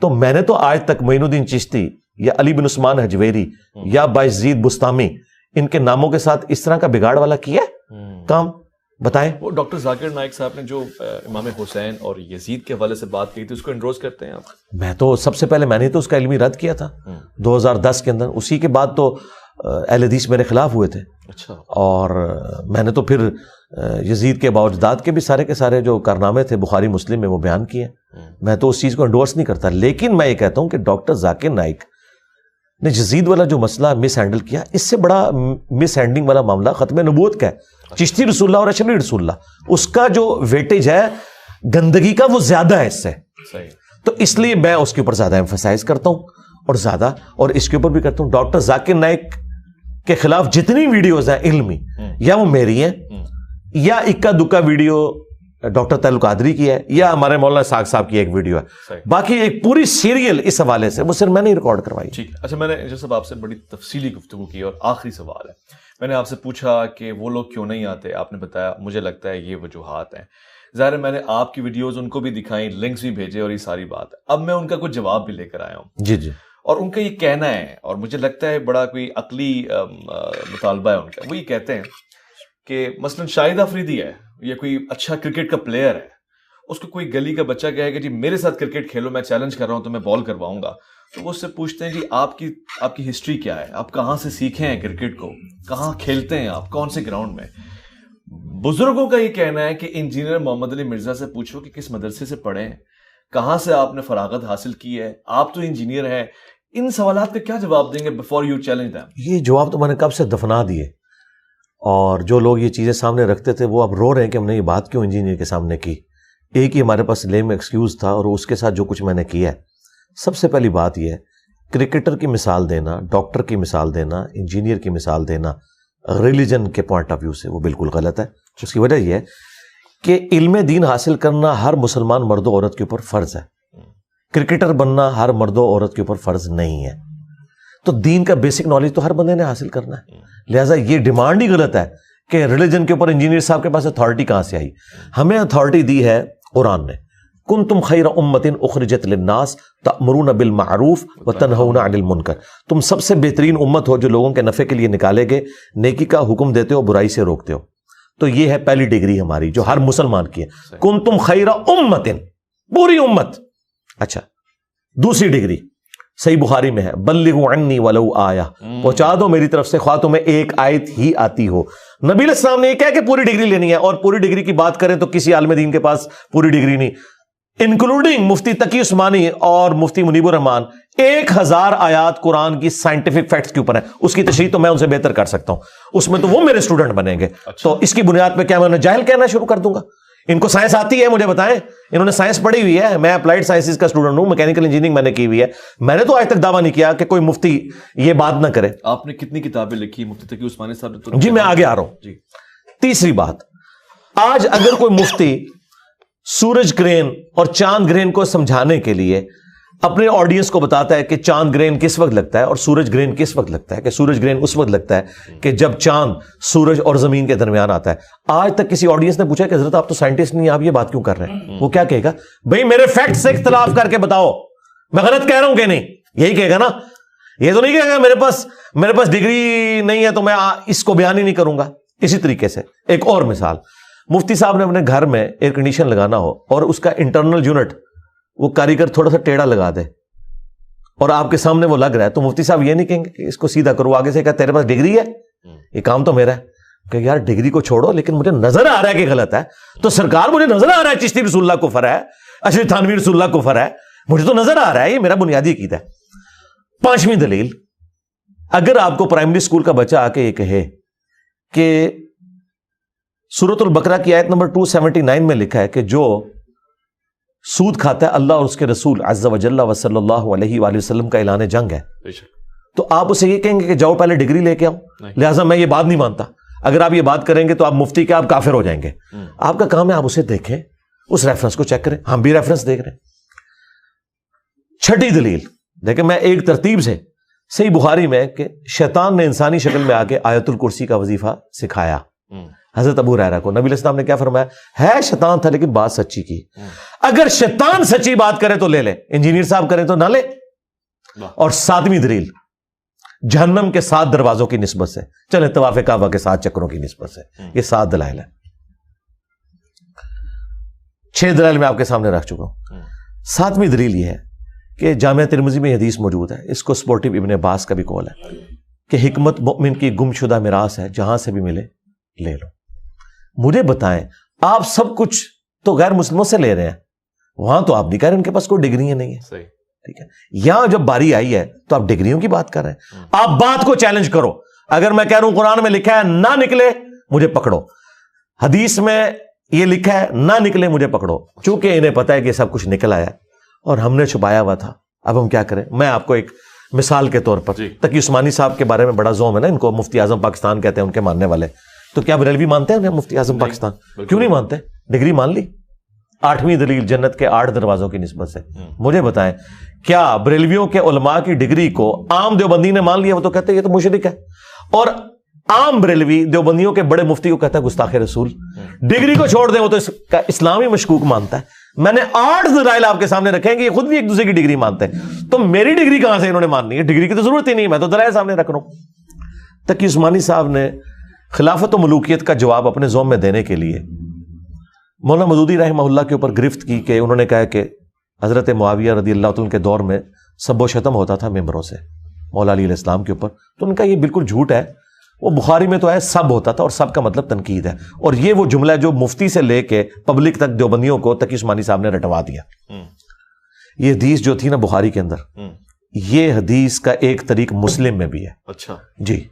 S2: تو میں نے تو آج تک معین الدین چشتی یا علی بن عثمان حجویری یا بایزید بستامی ان کے ناموں کے ساتھ اس طرح کا بگاڑ والا کیا کام بتائیں.
S1: وہ ڈاکٹر ذاکر نائک صاحب نے جو امام حسین اور یزید کے حوالے سے بات کی تھی اس کو انڈورس کرتے ہیں آپ؟
S2: میں تو سب سے پہلے میں نے تو اس کا علمی رد کیا تھا 2010 کے اندر. اسی کے بعد تو اہل حدیث میرے خلاف ہوئے تھے.
S1: اچھا.
S2: اور میں نے تو پھر یزید کے باوجداد کے بھی سارے کے سارے جو کارنامے تھے بخاری مسلم میں وہ بیان کیے. میں تو اس چیز کو انڈورس نہیں کرتا, لیکن میں یہ کہتا ہوں کہ ڈاکٹر ذاکر نائک نے یزید والا جو مسئلہ مس ہینڈل کیا, اس سے بڑا مس ہینڈلنگ والا معاملہ ختم نبوت کا ہے. چشتی رسول اللہ اور اشرفی رسول اللہ, اس کا جو ویٹیج ہے گندگی کا وہ زیادہ ہے اس سے. تو اس لیے میں اس کے اوپر زیادہ ایمفسائز کرتا ہوں اور زیادہ, اور اس کے اوپر بھی کرتا ہوں ڈاکٹر ذاکر نائک کے خلاف جتنی ویڈیوز ہیں علمی, یا وہ میری ہیں یا اکا دکا ویڈیو ڈاکٹر تعلق قادری کی ہے یا ہمارے مولانا ساگ صاحب کی ایک ویڈیو ہے, باقی ایک پوری سیریل اس حوالے سے وہ صرف میں نے ریکارڈ کروائی.
S1: ٹھیک. اچھا, میں نے جیسے آپ سے بڑی تفصیلی گفتگو کی, اور آخری سوال ہے, میں نے آپ سے پوچھا کہ وہ لوگ کیوں نہیں آتے, آپ نے بتایا مجھے لگتا ہے یہ وجوہات ہیں. ظاہر ہے میں نے آپ کی ویڈیوز ان کو بھی دکھائیں, لنکس بھی بھیجے, اور یہ ساری بات ہے. اب میں ان کا کچھ جواب بھی لے کر آیا ہوں.
S2: جی جی.
S1: اور ان کا یہ کہنا ہے, اور مجھے لگتا ہے بڑا کوئی عقلی مطالبہ ہے ان کا, وہ یہ کہتے ہیں کہ مثلا شاہد آفریدی ہے, یہ کوئی اچھا کرکٹ کا پلیئر ہے, اس کو کوئی گلی کا بچہ کہے کہ جی میرے ساتھ کرکٹ کھیلو, میں چیلنج کر رہا ہوں تو میں بال کرواؤں گا, تو وہ اس سے پوچھتے ہیں جی آپ کی ہسٹری کیا ہے, آپ کہاں سے سیکھے ہیں کرکٹ کو, کہاں کھیلتے ہیں آپ, کون سے گراؤنڈ میں. بزرگوں کا یہ کہنا ہے کہ انجینئر محمد علی مرزا سے پوچھو کہ کس مدرسے سے پڑھے ہیں, کہاں سے آپ نے فراغت حاصل کی ہے, آپ تو انجینئر ہیں. ان سوالات کا کیا جواب دیں گے بفور یو چیلنج دیم؟
S2: یہ جواب تو میں نے کب سے دفنا دیے, اور جو لوگ یہ چیزیں سامنے رکھتے تھے وہ اب رو رہے ہیں کہ ہم نے یہ بات کیوں انجینئر کے سامنے کی. ایک ہی ہمارے پاس لیم ایکسکیوز تھا, اور اس کے ساتھ جو کچھ میں نے کیا ہے, سب سے پہلی بات یہ ہے کرکٹر کی مثال دینا, ڈاکٹر کی مثال دینا, انجینئر کی مثال دینا ریلیجن کے پوائنٹ آف ویو سے وہ بالکل غلط ہے. اس کی وجہ یہ ہے کہ علم دین حاصل کرنا ہر مسلمان مرد و عورت کے اوپر فرض ہے, کرکٹر بننا ہر مرد و عورت کے اوپر فرض نہیں ہے. تو دین کا بیسک نالج تو ہر بندے نے حاصل کرنا ہے. لہٰذا یہ ڈیمانڈ ہی غلط ہے کہ ریلیجن کے اوپر انجینئر صاحب کے پاس اتھارٹی کہاں سے آئی. ہمیں اتھارٹی دی ہے قرآن نے, کنتم خیر امۃ اخرجت للناس تأمرون بالمعروف وتنہون عن المنکر, تم سب سے بہترین امت ہو جو لوگوں کے نفع کے لیے نکالے گئے, نیکی کا حکم دیتے ہو, برائی سے روکتے ہو. تو یہ ہے پہلی ڈگری ہماری جو ہر مسلمان کی ہے, کنتم خیر امۃ, پوری امت. اچھا, دوسری ڈگری صحیح بخاری میں ہے, بلغوا عنی ولو آیہ, پہنچا دو میری طرف سے خواہ تمہیں ایک آیت ہی آتی ہو. نبی علیہ السلام نے یہ کہا کہ پوری ڈگری لینی ہے, اور پوری ڈگری کی بات کریں تو کسی عالم دین کے پاس پوری ڈگری نہیں, انکلوڈنگ مفتی تقی عثمانی اور مفتی منیب الرحمان. 1000 آیات قرآن کی سائنٹیفک فیکٹس کے اوپر ہے, اس کی تشریح تو میں ان سے بہتر کر سکتا ہوں, اس میں تو وہ میرے اسٹوڈنٹ بنیں گے. تو اس کی بنیاد پہ کیا میں انہیں جاہل کہنا شروع کر دوں گا؟ ان کو سائنس آتی ہے, مجھے بتائیں, انہوں نے سائنس پڑھی ہوئی ہے, میں اپلائیڈ سائنسز کا اسٹوڈنٹ ہوں, میکینیکل انجینئرنگ میں نے کی ہوئی ہے. میں نے تو آج تک دعویٰ نہیں کیا کہ کوئی مفتی یہ بات نہ کرے.
S1: آپ نے کتنی کتابیں لکھی مفتی تقی عثمانی صاحب نے؟
S2: جی میں آگے آ رہا ہوں. جی تیسری بات, آج اگر کوئی مفتی سورج گرہن اور چاند گرہن کو سمجھانے کے لیے اپنے آڈینس کو بتاتا ہے کہ چاند گرہن کس وقت لگتا ہے اور سورج گرہن کس وقت لگتا ہے, کہ سورج گرہن اس وقت لگتا ہے کہ جب چاند سورج اور زمین کے درمیان آتا ہے. آج تک کسی آڈینس نے پوچھا کہ حضرت آپ تو سائنٹسٹ نہیں, آپ یہ بات کیوں کر رہے ہیں؟ وہ کیا کہے گا؟ بھائی میرے فیکٹ سے اختلاف کر کے بتاؤ میں غلط کہہ رہا ہوں کہ نہیں, یہی کہے گا نا. یہ تو نہیں کہے گا میرے پاس ڈگری نہیں ہے تو میں اس کو بیان ہی نہیں کروں گا. اسی طریقے سے ایک اور مثال, مفتی صاحب نے اپنے گھر میں ایئر کنڈیشن لگانا ہو اور اس کا انٹرنل یونٹ وہ کاریگر تھوڑا سا ٹیڑھا لگا دے اور آپ کے سامنے وہ لگ رہا ہے, تو مفتی صاحب یہ نہیں کہیں گے کہ اس کو سیدھا کرو, آگے سے کہا تیرے پاس ڈگری ہے, یہ کام تو میرا ہے. کہ یار ڈگری کو چھوڑو لیکن مجھے نظر آ رہا ہے کہ غلط ہے, تو سرکار مجھے نظر آ رہا ہے چشتی رسول اللہ کفر ہے, اشرف تھانوی رسول اللہ کفر ہے, مجھے تو نظر آ رہا ہے, یہ میرا بنیادی عقیدہ ہے. 5ویں دلیل, اگر آپ کو پرائمری اسکول کا بچہ آ کے یہ کہے کہ سورۃ البقرہ کی آیت نمبر 279 میں لکھا ہے کہ جو سود کھاتا ہے اللہ اور اس کے رسول عز و جل و صلی اللہ علیہ وآلہ وسلم کا اعلان جنگ ہے, تو آپ اسے یہ کہیں گے کہ جاؤ پہلے ڈگری لے کے آؤ, لہٰذا میں یہ بات نہیں مانتا. اگر آپ یہ بات کریں گے تو آپ مفتی کے آپ کافر ہو جائیں گے. آپ کا کام ہے آپ اسے دیکھیں, اس ریفرنس کو چیک کریں. ہم بھی ریفرنس دیکھ رہے ہیں. 6ٹھی دلیل دیکھیں, میں ایک ترتیب سے صحیح بخاری میں کہ شیطان نے انسانی شکل میں آ کے آیت الکرسی کا وظیفہ سکھایا حضرت ابو ہریرہ کو. نبی علیہ السلام نے کیا فرمایا؟ ہے شیطان تھا لیکن بات سچی کی. اگر شیطان سچی بات کرے تو لے لے, انجینئر صاحب کرے تو نہ لے. اور 7ویں دلیل جہنم کے 7 دروازوں کی نسبت سے, چلے طواف کعبہ کے 7 چکروں کی نسبت سے, یہ 7 دلائل ہیں. 6 دلائل میں آپ کے سامنے رکھ چکا ہوں. 7ویں دلیل یہ ہے کہ جامعہ ترمذی میں حدیث موجود ہے, اس کو سپورٹیو ابن عباس کا بھی قول ہے کہ حکمت مؤمن کی گم شدہ میراث ہے, جہاں سے بھی ملے لے لو. مجھے بتائیں, آپ سب کچھ تو غیر مسلموں سے لے رہے ہیں, وہاں تو آپ نہیں کہہ رہے ان کے پاس کوئی ڈگریاں نہیں ہے.
S1: صحیح,
S2: ٹھیک ہے. یہاں جب باری آئی ہے تو آپ ڈگریوں کی بات کر رہے ہیں. آپ بات کو چیلنج کرو. اگر میں کہہ رہا ہوں قرآن میں لکھا ہے نہ نکلے مجھے پکڑو, حدیث میں یہ لکھا ہے نہ نکلے مجھے پکڑو. چونکہ انہیں پتا ہے کہ سب کچھ نکل آیا اور ہم نے چھپایا ہوا تھا, اب ہم کیا کریں؟ میں آپ کو ایک مثال کے طور پر, تقی عثمانی صاحب کے بارے میں بڑا زوم ہے نا, ان کو مفتی اعظم پاکستان کہتے ہیں ان کے ماننے والے, تو کیا بریلوی مانتے ہیں انہیں مفتی اعظم پاکستان؟ کیوں نہیں مانتے؟ ڈگری مان لی. 8ویں دلیل جنت کے 8 دروازوں کی نسبت سے. مجھے بتائیں کیا بریلویوں کے علماء کی ڈگری کو عام دیوبندی نے مان لیا؟ وہ تو کہتے ہیں یہ تو مشرک ہے. اور عام بریلوی دیوبندیوں کے بڑے مفتی کو کہتا ہے گستاخ رسول. ڈگری کو چھوڑ دیں, وہ تو اس کا اسلامی مشکوک مانتا ہے. میں نے 8 دلائل آپ کے سامنے رکھے ہیں کہ یہ خود بھی ایک دوسرے کی ڈگری مانتے ہیں, تو میری ڈگری کہاں سے انہوں نے ماننی ہے؟ ڈگری کی تو ضرورت ہی نہیں, میں تو دلائل سامنے رکھ رہا ہوں. تقی عثمانی صاحب نے خلافت و ملوکیت کا جواب اپنے زوم میں دینے کے لیے مولانا مودودی رحمہ اللہ کے اوپر گرفت کی کہ انہوں نے کہا کہ حضرت معاویہ رضی اللہ عنہ کے دور میں سب و شتم ہوتا تھا ممبروں سے مولا علی علیہ السلام کے اوپر. تو ان کا یہ بالکل جھوٹ ہے, وہ بخاری میں تو ہے سب ہوتا تھا, اور سب کا مطلب تنقید ہے. اور یہ وہ جملہ ہے جو مفتی سے لے کے پبلک تک دیوبندیوں کو تقی عثمانی صاحب نے رٹوا دیا. یہ حدیث جو تھی نا بخاری کے اندر, یہ حدیث کا ایک طریق مسلم میں بھی ہے.
S1: اچھا
S2: جی,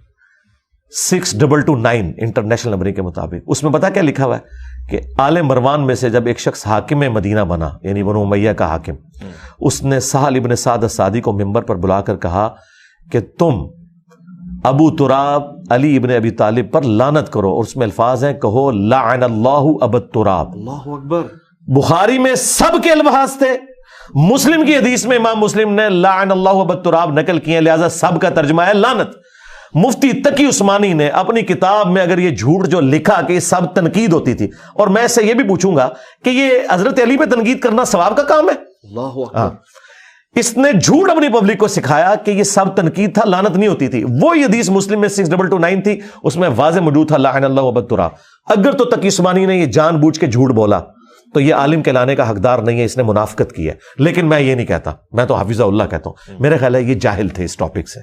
S2: 6229 انٹرنیشنل نمبرنگ کے مطابق. اس میں پتا کیا لکھا ہوا ہے کہ آل مروان میں سے جب ایک شخص حاکم مدینہ بنا, یعنی بنو امیہ کا حاکم, اس نے سہل ابن سعد الساعدی کو ممبر پر بلا کر کہا کہ تم ابو تراب علی ابن ابی طالب پر لعنت کرو, اور اس میں الفاظ ہیں کہو لعن اللہ ابا تراب.
S1: اللہ اکبر.
S2: بخاری میں سب کے الفاظ تھے, مسلم کی حدیث میں امام مسلم نے لعن اللہ ابا تراب نقل کیے, لہذا سب کا ترجمہ ہے لعنت. مفتی تقی عثمانی نے اپنی کتاب میں اگر یہ جھوٹ جو لکھا کہ یہ سب تنقید ہوتی تھی, اور میں اس سے یہ بھی پوچھوں گا کہ یہ حضرت علی پہ تنقید کرنا ثواب کا کام ہے؟
S1: اللہ اکبر.
S2: اس نے جھوٹ اپنی پبلک کو سکھایا کہ یہ سب تنقید تھا, لعنت نہیں ہوتی تھی. وہ حدیث مسلم میں 6229 تھی, اس میں واضح موجود تھا لعن اللہ ابا تراب. اگر تو تقی عثمانی نے یہ جان بوجھ کے جھوٹ بولا تو یہ عالم کہلانے کا حقدار نہیں ہے, اس نے منافقت کی ہے. لیکن میں یہ نہیں کہتا, میں تو حافظہ اللہ کہتا ہوں. میرا خیال ہے یہ جاہل تھے اس ٹاپک سے.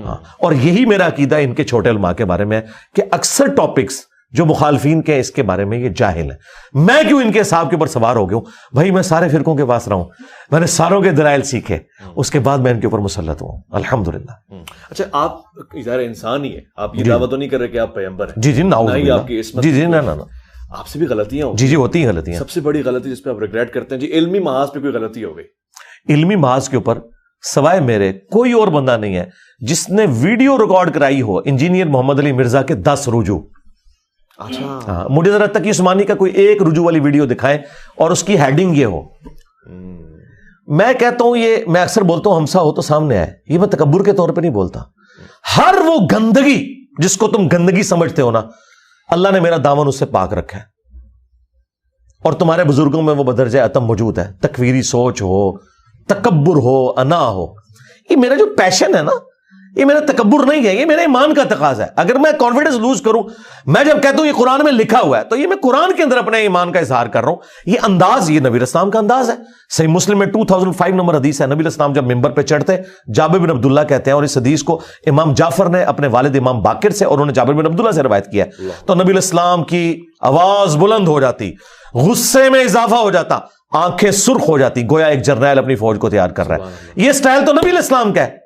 S2: ہاں, اور یہی میرا عقیدہ ان کے چھوٹے علماء کے بارے میں کہ اکثر ٹاپکس جو مخالفین کے اس کے بارے میں یہ جاہل ہیں. میں کیوں ان کے حساب کے اوپر سوار ہو گیا ہوں؟ بھائی میں سارے فرقوں کے پاس رہا ہوں, میں نے ساروں کے دلائل سیکھے, اس کے بعد میں ان کے اوپر مسلط ہوں الحمدللہ.
S1: اچھا, آپ ظاہر انسان ہی ہے, آپ یہ دعویٰ تو نہیں کر رہے کہ آپ پیغمبر ہیں.
S2: جی جی, نعوذ باللہ.
S1: آپ کی عصمت.
S2: جی جی, نہ
S1: آپ سے بھی غلطیاں ہوتی
S2: جی جی ہوتی ہیں غلطیاں.
S1: سب سے بڑی غلطی جس پہ آپ ریگریٹ کرتے ہیں جی, علمی محاذ پہ کوئی غلطی ہو گئی؟
S2: علمی محاذ کے اوپر سوائے میرے کوئی اور بندہ نہیں ہے جس نے ویڈیو ریکارڈ کرائی ہو انجینئر محمد علی مرزا کے 10 رجوع.
S1: اچھا,
S2: مجھے ذرا تقی عثمانی کا کوئی ایک رجوع والی ویڈیو دکھائیں اور اس کی ہیڈنگ یہ ہو میں کہتا ہوں یہ میں اکثر بولتا ہوں ہمسا ہو تو سامنے آئے, یہ میں تکبر کے طور پہ نہیں بولتا. ہر وہ گندگی جس کو تم گندگی سمجھتے ہو نا, اللہ نے میرا دامن اس سے پاک رکھا ہے, اور تمہارے بزرگوں میں وہ بدرجہ اتم موجود ہے. تکویری سوچ ہو, تکبر ہو, انا ہو, یہ میرا جو پیشن ہے نا, یہ میرا تکبر نہیں ہے, یہ میرے ایمان کا تقاضا ہے. اگر میں کانفیڈنس لوز کروں, میں جب کہتا ہوں یہ قرآن میں لکھا ہوا ہے, تو یہ میں قرآن کے اندر اپنے ایمان کا اظہار کر رہا ہوں. یہ انداز, یہ نبی اسلام کا انداز ہے. صحیح مسلم میں 2005 نمبر حدیث ہے, نبی اسلام جب ممبر پہ چڑھتے, جابر بن عبداللہ کہتے ہیں, اور اس حدیث کو امام جعفر نے اپنے والد امام باقر سے, اور انہوں نے جابر بن عبداللہ سے روایت کیا ہے, تو نبی اسلام کی آواز بلند ہو جاتی, غصے میں اضافہ ہو جاتا, آنکھیں سرخ ہو جاتی, گویا ایک جرنیل اپنی فوج کو تیار کر رہا ہے. یہ سٹائل تو نبی اسلام کا ہے,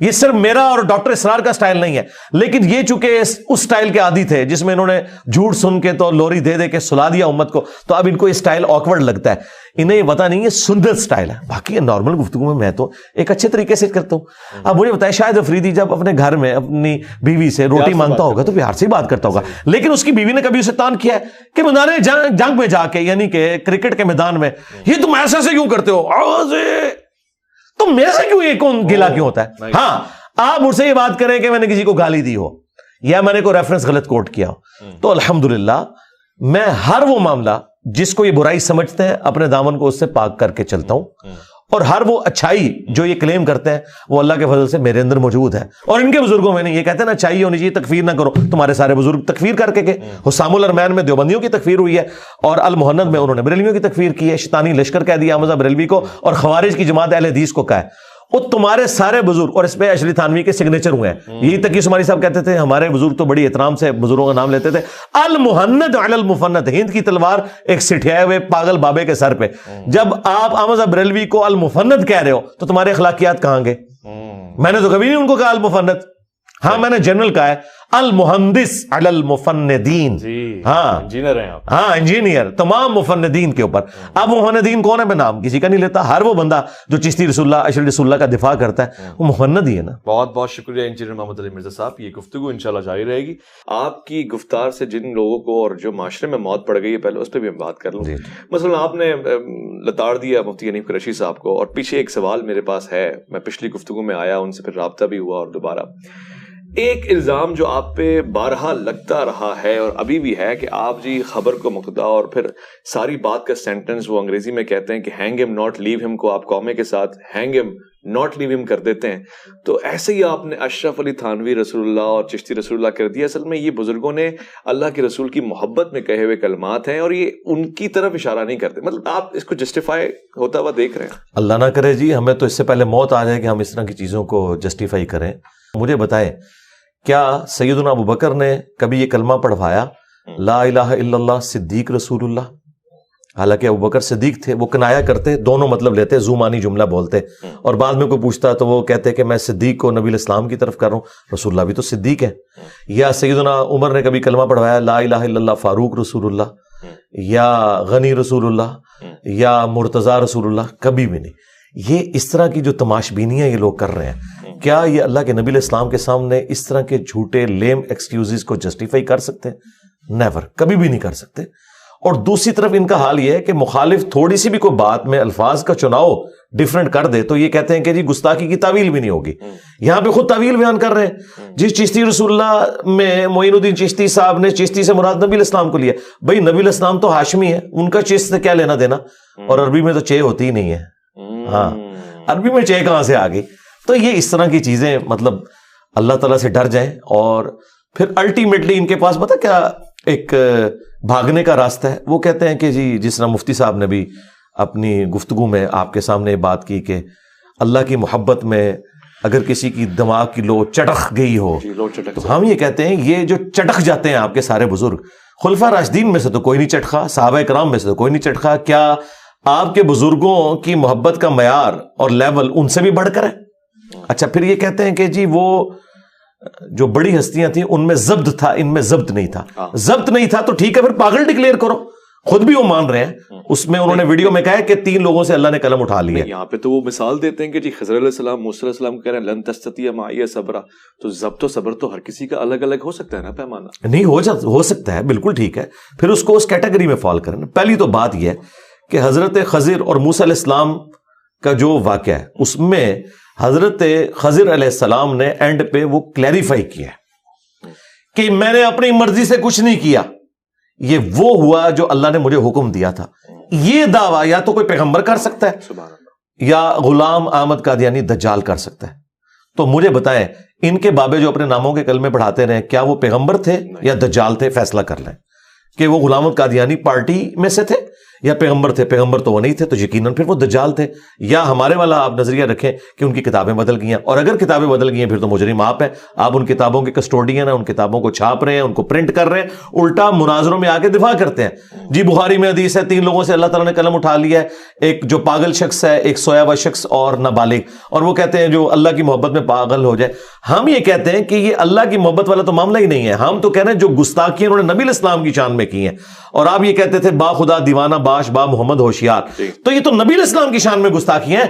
S2: یہ صرف میرا اور ڈاکٹر اسرار کا سٹائل نہیں ہے. لیکن یہ چونکہ اس سٹائل کے عادی تھے جس میں انہوں نے جھوٹ سن کے تو لوری دے دے کے سلا دیا امت کو, تو اب ان کو یہ سٹائل آکورڈ لگتا ہے. انہیں یہ پتا نہیں ہے سندر سٹائل ہے. باقی نارمل گفتگو میں تو ایک اچھے طریقے سے کرتا ہوں. اب مجھے بتائیں, شاید افریدی جب اپنے گھر میں اپنی بیوی سے روٹی مانگتا ہوگا تو پیار سے ہی بات کرتا ہوگا, لیکن اس کی بیوی نے کبھی اسے تان کیا ہے کہ میدان جنگ میں جا کے, یعنی کہ کرکٹ کے میدان میں, یہ تم ایسے کیوں کرتے ہو, تم میرے سے کیوں, یہ کون گلا کیوں ہوتا ہے. ہاں, آپ مجھ سے یہ بات کریں کہ میں نے کسی کو گالی دی ہو یا میں نے کوئی ریفرنس غلط کوٹ کیا ہو, تو الحمدللہ میں ہر وہ معاملہ جس کو یہ برائی سمجھتے ہیں اپنے دامن کو اس سے پاک کر کے چلتا ہوں, اور ہر وہ اچھائی جو یہ کلیم کرتے ہیں وہ اللہ کے فضل سے میرے اندر موجود ہے. اور ان کے بزرگوں میں نہیں, یہ کہتے ہیں نا اچھائی ہونی چاہیے, تکفیر نہ کرو. تمہارے سارے بزرگ تکفیر کر کے گئے. حسام الارمین میں دیوبندیوں کی تکفیر ہوئی ہے, اور المہند میں انہوں نے بریلویوں کی تکفیر کی ہے, شیطانی لشکر کہہ دیا احمد بریلوی کو, اور خوارج کی جماعت اہل حدیث کو کہا ہے. وہ تمہارے سارے بزرگ, اور اس پہ اشری تھانوی کے سگنیچر ہوئے ہیں. یہی تقی عثمانی صاحب کہتے تھے ہمارے بزرگ تو بڑی احترام سے بزرگوں کا نام لیتے تھے, المہند علی المفند, ہند کی تلوار ایک سٹھیائے ہوئے پاگل بابے کے سر پہ. جب آپ احمد بریلوی کو المفند کہہ رہے ہو تو تمہارے اخلاقیات کہاں گئے؟ میں نے تو کبھی نہیں ان کو کہا المفند. ہاں, میں نے جنرل کہا ہے المہندس علی المفندین. ہاں
S1: انجینئر ہیں آپ.
S2: ہاں انجینئر, تمام مفندین کے اوپر. اب مفندین کون ہے, میں نام کسی کا نہیں لیتا. ہر وہ بندہ جو چشتی رسول اللہ, اشرف رسول اللہ کا دفاع کرتا ہے وہ مفند ہی ہے نا.
S1: بہت بہت شکریہ انجینئر محمد علی مرزا صاحب. یہ گفتگو انشاءاللہ جاری رہے گی. آپ کی گفتار سے جن لوگوں کو اور جو معاشرے میں موت پڑ گئی ہے, پہلے اس پہ بھی ہم بات کر لوں. مثلا آپ نے لتاڑ دیا مفتی حنیف قریشی صاحب کو, اور پیچھے ایک سوال میرے پاس ہے, میں پچھلی گفتگو میں آیا, ان سے پھر رابطہ بھی ہوا, اور دوبارہ ایک الزام جو آپ پہ بارہا لگتا رہا ہے اور ابھی بھی ہے کہ آپ جی خبر کو مقتدا, اور پھر ساری بات کا سینٹنس وہ انگریزی میں کہتے ہیں کہ ہینگ ہم ناٹ لیو ہم کو آپ قومے کے ساتھ ہینگ ہم ناٹ لیو ہم کر دیتے ہیں. تو ایسے ہی آپ نے اشرف علی تھانوی رسول اللہ اور چشتی رسول اللہ کر دیا. اصل میں یہ بزرگوں نے اللہ کے رسول کی محبت میں کہے ہوئے کلمات ہیں, اور یہ ان کی طرف اشارہ نہیں کرتے. مطلب آپ اس کو جسٹیفائی ہوتا ہوا دیکھ رہے ہیں.
S2: اللہ نہ کرے جی, ہمیں تو اس سے پہلے موت آ جائے کہ ہم اس طرح کی چیزوں کو جسٹیفائی کریں. مجھے بتائے, کیا سیدنا ابو بکر نے کبھی یہ کلمہ پڑھوایا لا الہ الا اللہ صدیق رسول اللہ؟ حالانکہ ابو بکر صدیق تھے, وہ کنایا کرتے, دونوں مطلب لیتے, زومانی جملہ بولتے, اور بعد میں کوئی پوچھتا تو وہ کہتے کہ میں صدیق کو نبی الاسلام کی طرف کر رہا ہوں, رسول اللہ بھی تو صدیق ہے. یا سیدنا عمر نے کبھی کلمہ پڑھوایا لا الہ الا اللہ فاروق رسول اللہ, یا غنی رسول اللہ, یا مرتضی رسول اللہ؟ کبھی بھی نہیں. یہ اس طرح کی جو تماش بینیاں یہ لوگ کر رہے ہیں, کیا یہ اللہ کے نبی علیہ السلام کے سامنے اس طرح کے جھوٹے لیم ایکسکیوزز کو جسٹیفائی کر سکتے ہیں؟ نیور, کبھی بھی نہیں کر سکتے. اور دوسری طرف ان کا حال یہ ہے کہ مخالف تھوڑی سی بھی کوئی بات میں الفاظ کا چناؤ ڈیفرنٹ کر دے تو یہ کہتے ہیں کہ جی گستاخی کی تعویل بھی نہیں ہوگی. یہاں پہ خود تعویل بیان کر رہے ہیں. جس چشتی رسول اللہ میں معین الدین چشتی صاحب نے چشتی سے مراد نبی علیہ السلام کو لیا. بھائی نبی علیہ السلام تو ہاشمی ہے, ان کا چشت سے کیا لینا دینا, اور عربی میں تو چے ہوتی ہی نہیں ہے. ہاں, عربی میں چے کہاں سے آ گئی؟ تو یہ اس طرح کی چیزیں, مطلب اللہ تعالیٰ سے ڈر جائیں, اور پھر الٹیمیٹلی ان کے پاس پتہ کیا ایک بھاگنے کا راستہ ہے. وہ کہتے ہیں کہ جی جس طرح مفتی صاحب نے بھی اپنی گفتگو میں آپ کے سامنے بات کی کہ اللہ کی محبت میں اگر کسی کی دماغ کی لو چٹک گئی ہو, تو ہم یہ کہتے ہیں یہ جو چٹک جاتے ہیں آپ کے سارے بزرگ, خلفاء راشدین میں سے تو کوئی نہیں چٹکا, صحابہ کرام میں سے تو کوئی نہیں چٹکا. کیا آپ کے بزرگوں کی محبت کا معیار اور لیول ان سے بھی بڑھ کر ہے؟ اچھا, پھر یہ کہتے ہیں کہ جی وہ جو بڑی ہستیاں تھیں ان میں ضبط تھا, ان میں ضبط نہیں تھا. ضبط نہیں تھا تو ٹھیک ہے, پھر پاگل ڈکلیئر کرو. خود بھی وہ مان رہے ہیں, اس میں انہوں نے ویڈیو میں کہا ہے کہ 3 لوگوں سے اللہ نے قلم اٹھا لیا.
S1: یہاں پہ تو وہ مثال دیتے ہیں کہ جی خضر علیہ السلام موسیٰ علیہ السلام کہہ رہے ہیں لن تستطیع معی صبرا. تو ضبط و صبر تو ہر کسی کا الگ الگ ہو سکتا ہے نا پیمانہ.
S2: نہیں ہو سکتا ہے, بالکل ٹھیک ہے. پھر اس کو اس کیٹیگری میں فال کرنا. پہلی تو بات یہ ہے کہ حضرت خضر اور موسیٰ علیہ السلام کا جو واقعہ ہے اس میں حضرت خضر علیہ السلام نے اینڈ پہ وہ کلیریفائی کیا کہ میں نے اپنی مرضی سے کچھ نہیں کیا، یہ وہ ہوا جو اللہ نے مجھے حکم دیا تھا۔ یہ دعویٰ یا تو کوئی پیغمبر کر سکتا ہے یا غلام احمد قادیانی دجال کر سکتا ہے۔ تو مجھے بتائیں ان کے بابے جو اپنے ناموں کے کلمے پڑھاتے رہے کیا وہ پیغمبر تھے یا دجال تھے؟ فیصلہ کر لیں کہ وہ غلام احمد قادیانی پارٹی میں سے تھے یا پیغمبر تھے۔ پیغمبر تو وہ نہیں تھے تو یقیناً پھر وہ دجال تھے، یا ہمارے والا آپ نظریہ رکھیں کہ ان کی کتابیں بدل گئی ہیں، اور اگر کتابیں بدل گئی ہیں پھر تو مجرم آپ ہیں، آپ ان کتابوں کے کسٹوڈین ہیں، ان کتابوں کو چھاپ رہے ہیں، ان کو پرنٹ کر رہے ہیں، الٹا مناظروں میں آ کے دفاع کرتے ہیں۔ جی بخاری میں حدیث ہے 3 لوگوں سے اللہ تعالیٰ نے قلم اٹھا لیا ہے، ایک جو پاگل شخص ہے، ایک سویا ہوا شخص اور نابالغ، اور وہ کہتے ہیں جو اللہ کی محبت میں پاگل ہو جائے۔ ہم یہ کہتے ہیں کہ یہ اللہ کی محبت والا تو معاملہ ہی نہیں ہے، ہم تو کہہ رہے ہیں جو گستاخی انہوں نے نبی الاسلام کی شان میں کی ہیں، اور آپ یہ کہتے تھے با خدا دیوانہ باش با محمد ہوشیار، تو یہ تو نبی الاسلام کی شان میں گستاخی ہیں۔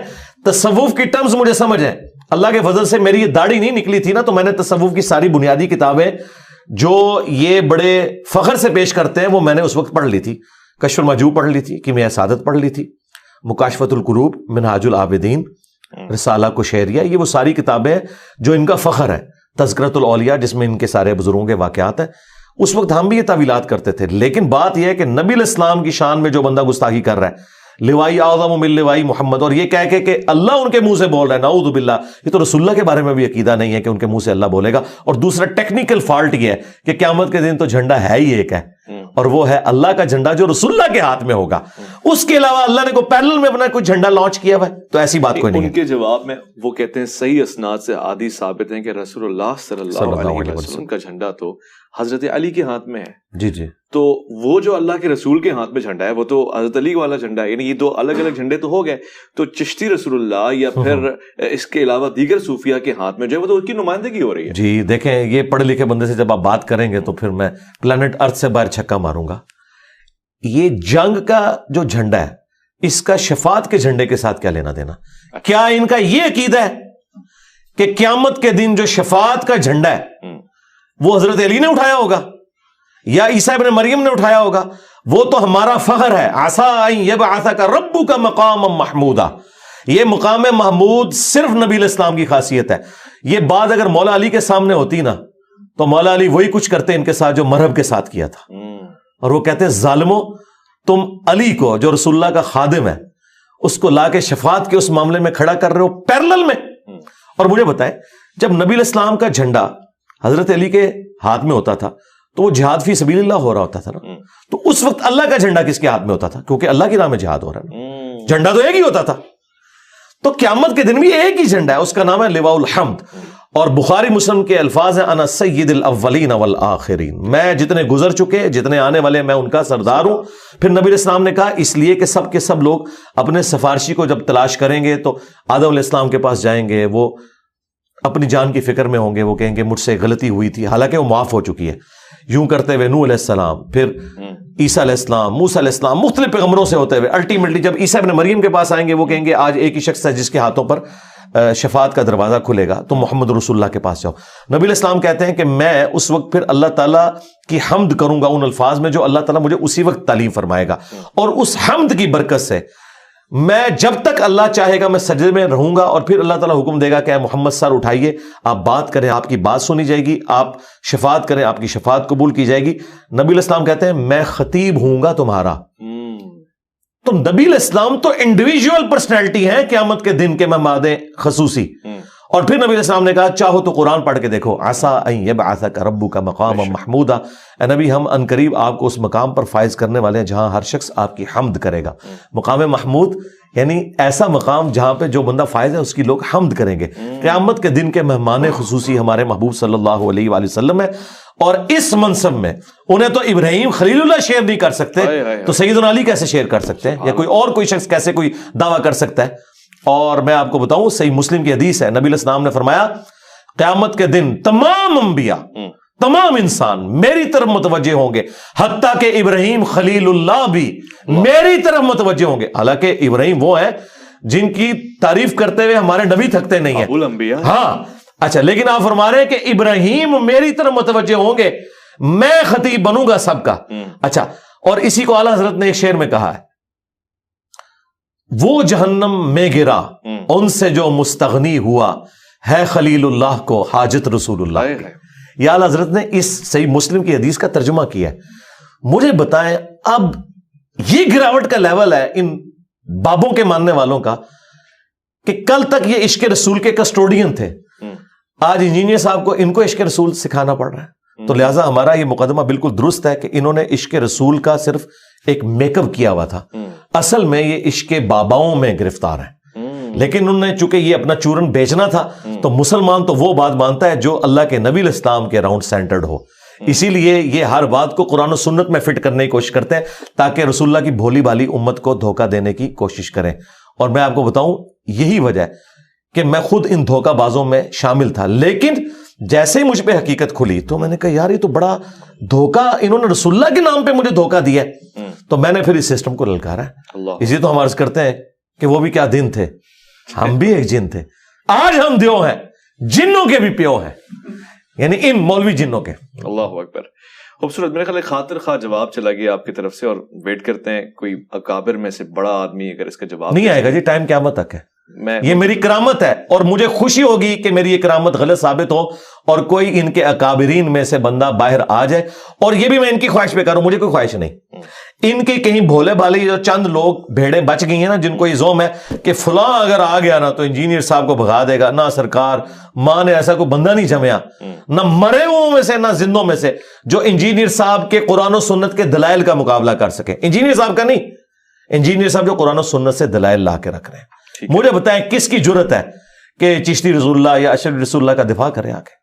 S2: تصوف کی ٹرمز مجھے سمجھ ہے، اللہ کے فضل سے میری یہ داڑھی نہیں نکلی تھی نا تو میں نے تصوف کی ساری بنیادی کتابیں جو یہ بڑے فخر سے پیش کرتے ہیں وہ میں نے اس وقت پڑھ لی تھی۔ کشف المحجوب پڑھ لی تھی، کیمیاء سعادت پڑھ لی تھی، مکاشفۃ القروب، منہاج العابدین، رسالہ کشیریہ، یہ وہ ساری کتابیں جو ان کا فخر ہے، تذکرۃ الاولیاء جس میں ان کے سارے بزرگوں کے واقعات ہیں۔ اس وقت ہم بھی یہ تعویلات کرتے تھے، لیکن بات یہ ہے کہ نبی الاسلام کی شان میں جو بندہ گستاخی کر رہا ہے، لوائی اعظم من لوائی محمد، اور یہ کہہ کے کہ اللہ ان کے منہ سے بول رہا ہے، نعوذ باللہ، یہ تو رسول اللہ کے بارے میں بھی عقیدہ نہیں ہے کہ ان کے منہ سے اللہ بولے گا۔ اور دوسرا ٹیکنیکل فالٹ یہ ہے کہ قیامت کے دن تو جھنڈا ہے ہی ایک ہے، اور وہ ہے اللہ کا جھنڈا جو رسول اللہ کے ہاتھ میں ہوگا، اس کے علاوہ اللہ نے کوئی پیرلل میں اپنا کوئی جھنڈا لانچ کیا ہوا ہے؟ تو ایسی بات کوئی نہیں ہے۔
S1: ان کے جواب میں وہ کہتے ہیں صحیح اسناد سے حدیث ثابت ہیں کہ رسول اللہ صلی اللہ علیہ وسلم کا جھنڈا تو حضرت علی کے ہاتھ میں ہے۔
S2: جی جی،
S1: تو وہ جو اللہ کے رسول کے ہاتھ میں جھنڈا ہے وہ تو حضرت علی والا جھنڈا ہے، یعنی یہ 2 الگ الگ جھنڈے تو ہو گئے۔ تو چشتی رسول اللہ یا پھر اس کے علاوہ دیگر صوفیہ کے ہاتھ میں جو ہے وہ تو اس کی نمائندگی ہو رہی ہے۔
S2: جی دیکھیں، یہ پڑھے لکھے بندے سے جب آپ بات کریں گے تو پھر میں پلانٹ ارتھ سے باہر چھکا ماروں گا۔ یہ جنگ کا جو جھنڈا ہے اس کا شفاعت کے جھنڈے کے ساتھ کیا لینا دینا؟ کیا ان کا یہ عقیدہ ہے کہ قیامت کے دن جو شفاعت کا جھنڈا ہے وہ حضرت علی نے اٹھایا ہوگا یا عیسیٰ ابن مریم نے اٹھایا ہوگا؟ وہ تو ہمارا فخر ہے، عسیٰ ان یبعثک ربک مقاما محمودا، یہ مقام محمود صرف نبی الاسلام کی خاصیت ہے۔ یہ بات اگر مولا علی کے سامنے ہوتی نا تو مولا علی وہی کچھ کرتے ان کے ساتھ جو مرہب کے ساتھ کیا تھا، اور وہ کہتے ہیں ظالمو، تم علی کو جو رسول اللہ کا خادم ہے اس کو لا کے شفاعت کے اس معاملے میں کھڑا کر رہے ہو پیرلل میں۔ اور مجھے بتائیں جب نبی الاسلام کا جھنڈا حضرت علی کے ہاتھ میں ہوتا تھا تو وہ جہاد فی سبیل اللہ ہو رہا ہوتا تھا نا، تو اس وقت اللہ کا جھنڈا کس کے ہاتھ میں ہوتا تھا؟ کیونکہ اللہ کی راہ میں جہاد ہو رہا ہے، جھنڈا تو ایک ہی ہوتا تھا۔ تو قیامت کے دن بھی ایک ہی جھنڈا ہے، اس کا نام ہے لواء الحمد، اور بخاری مسلم کے الفاظ ہیں انا سید الاولین والآخرین، میں جتنے گزر چکے جتنے آنے والے میں ان کا سردار ہوں۔ پھر نبی علیہ السلام نے کہا اس لیے کہ سب کے سب لوگ اپنے سفارشی کو جب تلاش کریں گے تو آدم علیہ السلام کے پاس جائیں گے، وہ اپنی جان کی فکر میں ہوں گے، وہ کہیں گے مجھ سے غلطی ہوئی تھی، حالانکہ وہ معاف ہو چکی ہے۔ یوں کرتے ہوئے نوح علیہ السلام، پھر عیسیٰ علیہ السلام، موسیٰ علیہ السلام، مختلف پیغمبروں سے ہوتے ہوئے الٹیمیٹلی جب عیسیٰ ابن مریم کے پاس آئیں گے وہ کہیں گے آج ایک ہی شخص ہے جس کے ہاتھوں پر شفاعت کا دروازہ کھلے گا، تو محمد رسول اللہ کے پاس جاؤ۔ نبی علیہ السلام کہتے ہیں کہ میں اس وقت پھر اللہ تعالیٰ کی حمد کروں گا ان الفاظ میں جو اللہ تعالیٰ مجھے اسی وقت تعلیم فرمائے گا، اور اس حمد کی برکت سے میں جب تک اللہ چاہے گا میں سجدے میں رہوں گا، اور پھر اللہ تعالیٰ حکم دے گا کہ اے محمد سر اٹھائیے، آپ بات کریں، آپ کی بات سنی جائے گی، آپ شفاعت کریں، آپ کی شفاعت قبول کی جائے گی۔ نبی علیہ السلام کہتے ہیں میں خطیب ہوں گا تمہارا۔ تو نبی علیہ السلام تو انڈیویجول پرسنالٹی ہیں قیامت کے دن کے مہمان خصوصی۔ اور پھر نبی علیہ السلام نے کہا چاہو تو قرآن پڑھ کے دیکھو، عسیٰ ان یبعثک ربک مقاما محمودا، اے نبی ہم عنقریب آپ کو اس مقام پر فائز کرنے والے ہیں جہاں ہر شخص آپ کی حمد کرے گا۔ مقام محمود یعنی ایسا مقام جہاں پہ جو بندہ فائز ہے اس کی لوگ حمد کریں گے۔ قیامت کے دن کے مہمان خصوصی ہمارے محبوب صلی اللہ علیہ وآلہ وسلم ہے، اور اس منصب میں انہیں تو ابراہیم خلیل اللہ شیئر نہیں کر سکتے، تو سیدنا علی کیسے شیئر کر سکتے ہیں، یا کوئی اور کوئی شخص کیسے کوئی دعویٰ کر سکتا ہے؟ اور میں آپ کو بتاؤں صحیح مسلم کی حدیث ہے، نبی علیہ السلام نے فرمایا قیامت کے دن تمام انبیاء، تمام انسان میری طرف متوجہ ہوں گے، حتیٰ کہ ابراہیم خلیل اللہ بھی میری طرف متوجہ ہوں گے۔ حالانکہ ابراہیم وہ ہیں جن کی تعریف کرتے ہوئے ہمارے نبی تھکتے نہیں ہیں،
S1: ابو الانبیاء۔
S2: ہاں اچھا، لیکن آپ فرما رہے ہیں کہ ابراہیم میری طرف متوجہ ہوں گے، میں خطیب بنوں گا سب کا۔ اچھا، اور اسی کو اعلیٰ حضرت نے ایک شعر میں کہا ہے، وہ جہنم میں گرا ان سے جو مستغنی ہوا ہے خلیل اللہ کو حاجت رسول اللہ. یا اعلیٰ حضرت نے اس صحیح مسلم کی حدیث کا ترجمہ کیا ہے. مجھے بتائیں اب یہ گراوٹ کا لیول ہے ان بابوں کے ماننے والوں کا کہ کل تک یہ عشق رسول کے کسٹوڈین تھے, آج انجینئر صاحب کو ان کو عشق رسول سکھانا پڑ رہا ہے. تو لہٰذا ہمارا یہ مقدمہ بالکل درست ہے کہ انہوں نے عشق رسول کا صرف ایک میک اپ کیا ہوا تھا, اصل میں یہ عشق باباؤں میں گرفتار ہیں. لیکن انہوں نے چونکہ یہ اپنا چورن بیچنا تھا تو مسلمان تو وہ بات مانتا ہے جو اللہ کے نبی علیہ السلام کے راؤنڈ سینٹرڈ ہو. اسی لیے یہ ہر بات کو قرآن و سنت میں فٹ کرنے کی کوشش کرتے ہیں تاکہ رسول اللہ کی بھولی بھالی امت کو دھوکہ دینے کی کوشش کریں. اور میں آپ کو بتاؤں یہی وجہ ہے کہ میں خود ان دھوکہ بازوں میں شامل تھا, لیکن جیسے ہی مجھ پہ حقیقت کھلی تو میں نے کہا یار یہ تو بڑا دھوکہ, انہوں نے رسول اللہ کے نام پہ مجھے دھوکہ دیا ہے. تو میں نے پھر اس سسٹم کو للکارا ہے. اسی تو ہم عرض کرتے ہیں کہ وہ بھی کیا دن تھے, ہم بھی ایک جن تھے, آج ہم دیو ہیں, جنوں کے بھی پیو ہیں, یعنی ان مولوی جنوں کے.
S1: اللہ اکبر. خوبصورت. میرے خیال خاطر خواہ جواب چلا گیا آپ کی طرف سے, اور ویٹ کرتے ہیں کوئی اکابر میں سے بڑا آدمی اگر اس کا جواب
S2: نہیں آئے گا جی, ٹائم قیامت تک ہے. یہ میری کرامت ہے اور مجھے خوشی ہوگی کہ میری یہ کرامت غلط ثابت ہو اور کوئی ان کے اکابرین میں سے بندہ باہر آ جائے. اور یہ بھی میں ان کی خواہش پہ کروں, مجھے کوئی خواہش نہیں. ان کے کہیں بھولے بھالے جو چند لوگ بھیڑیں بچ گئی ہیں نا, جن کو یہ زوم ہے کہ فلاں اگر آ گیا نا تو انجینئر صاحب کو بھگا دے گا. نہ سرکار, ماں نے ایسا کوئی بندہ نہیں جمیا, نہ مرے ہوئے میں سے نہ زندوں میں سے, جو انجینئر صاحب کے قرآن و سنت کے دلائل کا مقابلہ کر سکے. انجینئر صاحب کا نہیں, انجینئر صاحب جو قرآن و سنت سے دلائل لا کے رکھ رہے ہیں. مجھے بتائیں کس کی جرت ہے کہ چشتی رسول اللہ یا اشرف رسول اللہ کا دفاع کرے آگے.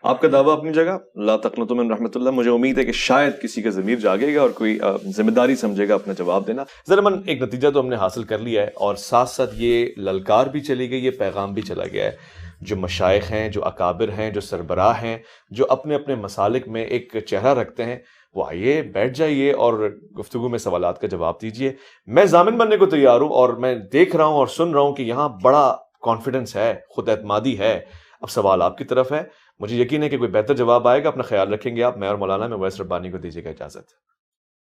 S1: آپ کا دعویٰ اپنی جگہ, لا تقنطوا من رحمت اللہ. مجھے امید ہے کہ شاید کسی کا ضمیر جاگے گا اور کوئی ذمہ داری سمجھے گا اپنا جواب دینا. ضرور ایک نتیجہ تو ہم نے حاصل کر لیا ہے, اور ساتھ ساتھ یہ للکار بھی چلی گئی, یہ پیغام بھی چلا گیا ہے. جو مشائخ ہیں, جو اکابر ہیں, جو سربراہ ہیں, جو اپنے اپنے مسالک میں ایک چہرہ رکھتے ہیں, وہ آئیے بیٹھ جائیے اور گفتگو میں سوالات کا جواب دیجیے. میں ضامن بننے کو تیار ہوں, اور میں دیکھ رہا ہوں اور سن رہا ہوں کہ یہاں بڑا کانفیڈنس ہے, خود اعتمادی ہے. اب سوال آپ کی طرف ہے, مجھے یقین ہے کہ کوئی بہتر جواب آئے گا. اپنا خیال رکھیں گے آپ. میں اور مولانا میں ویس ربانی کو دیجیے گا اجازت.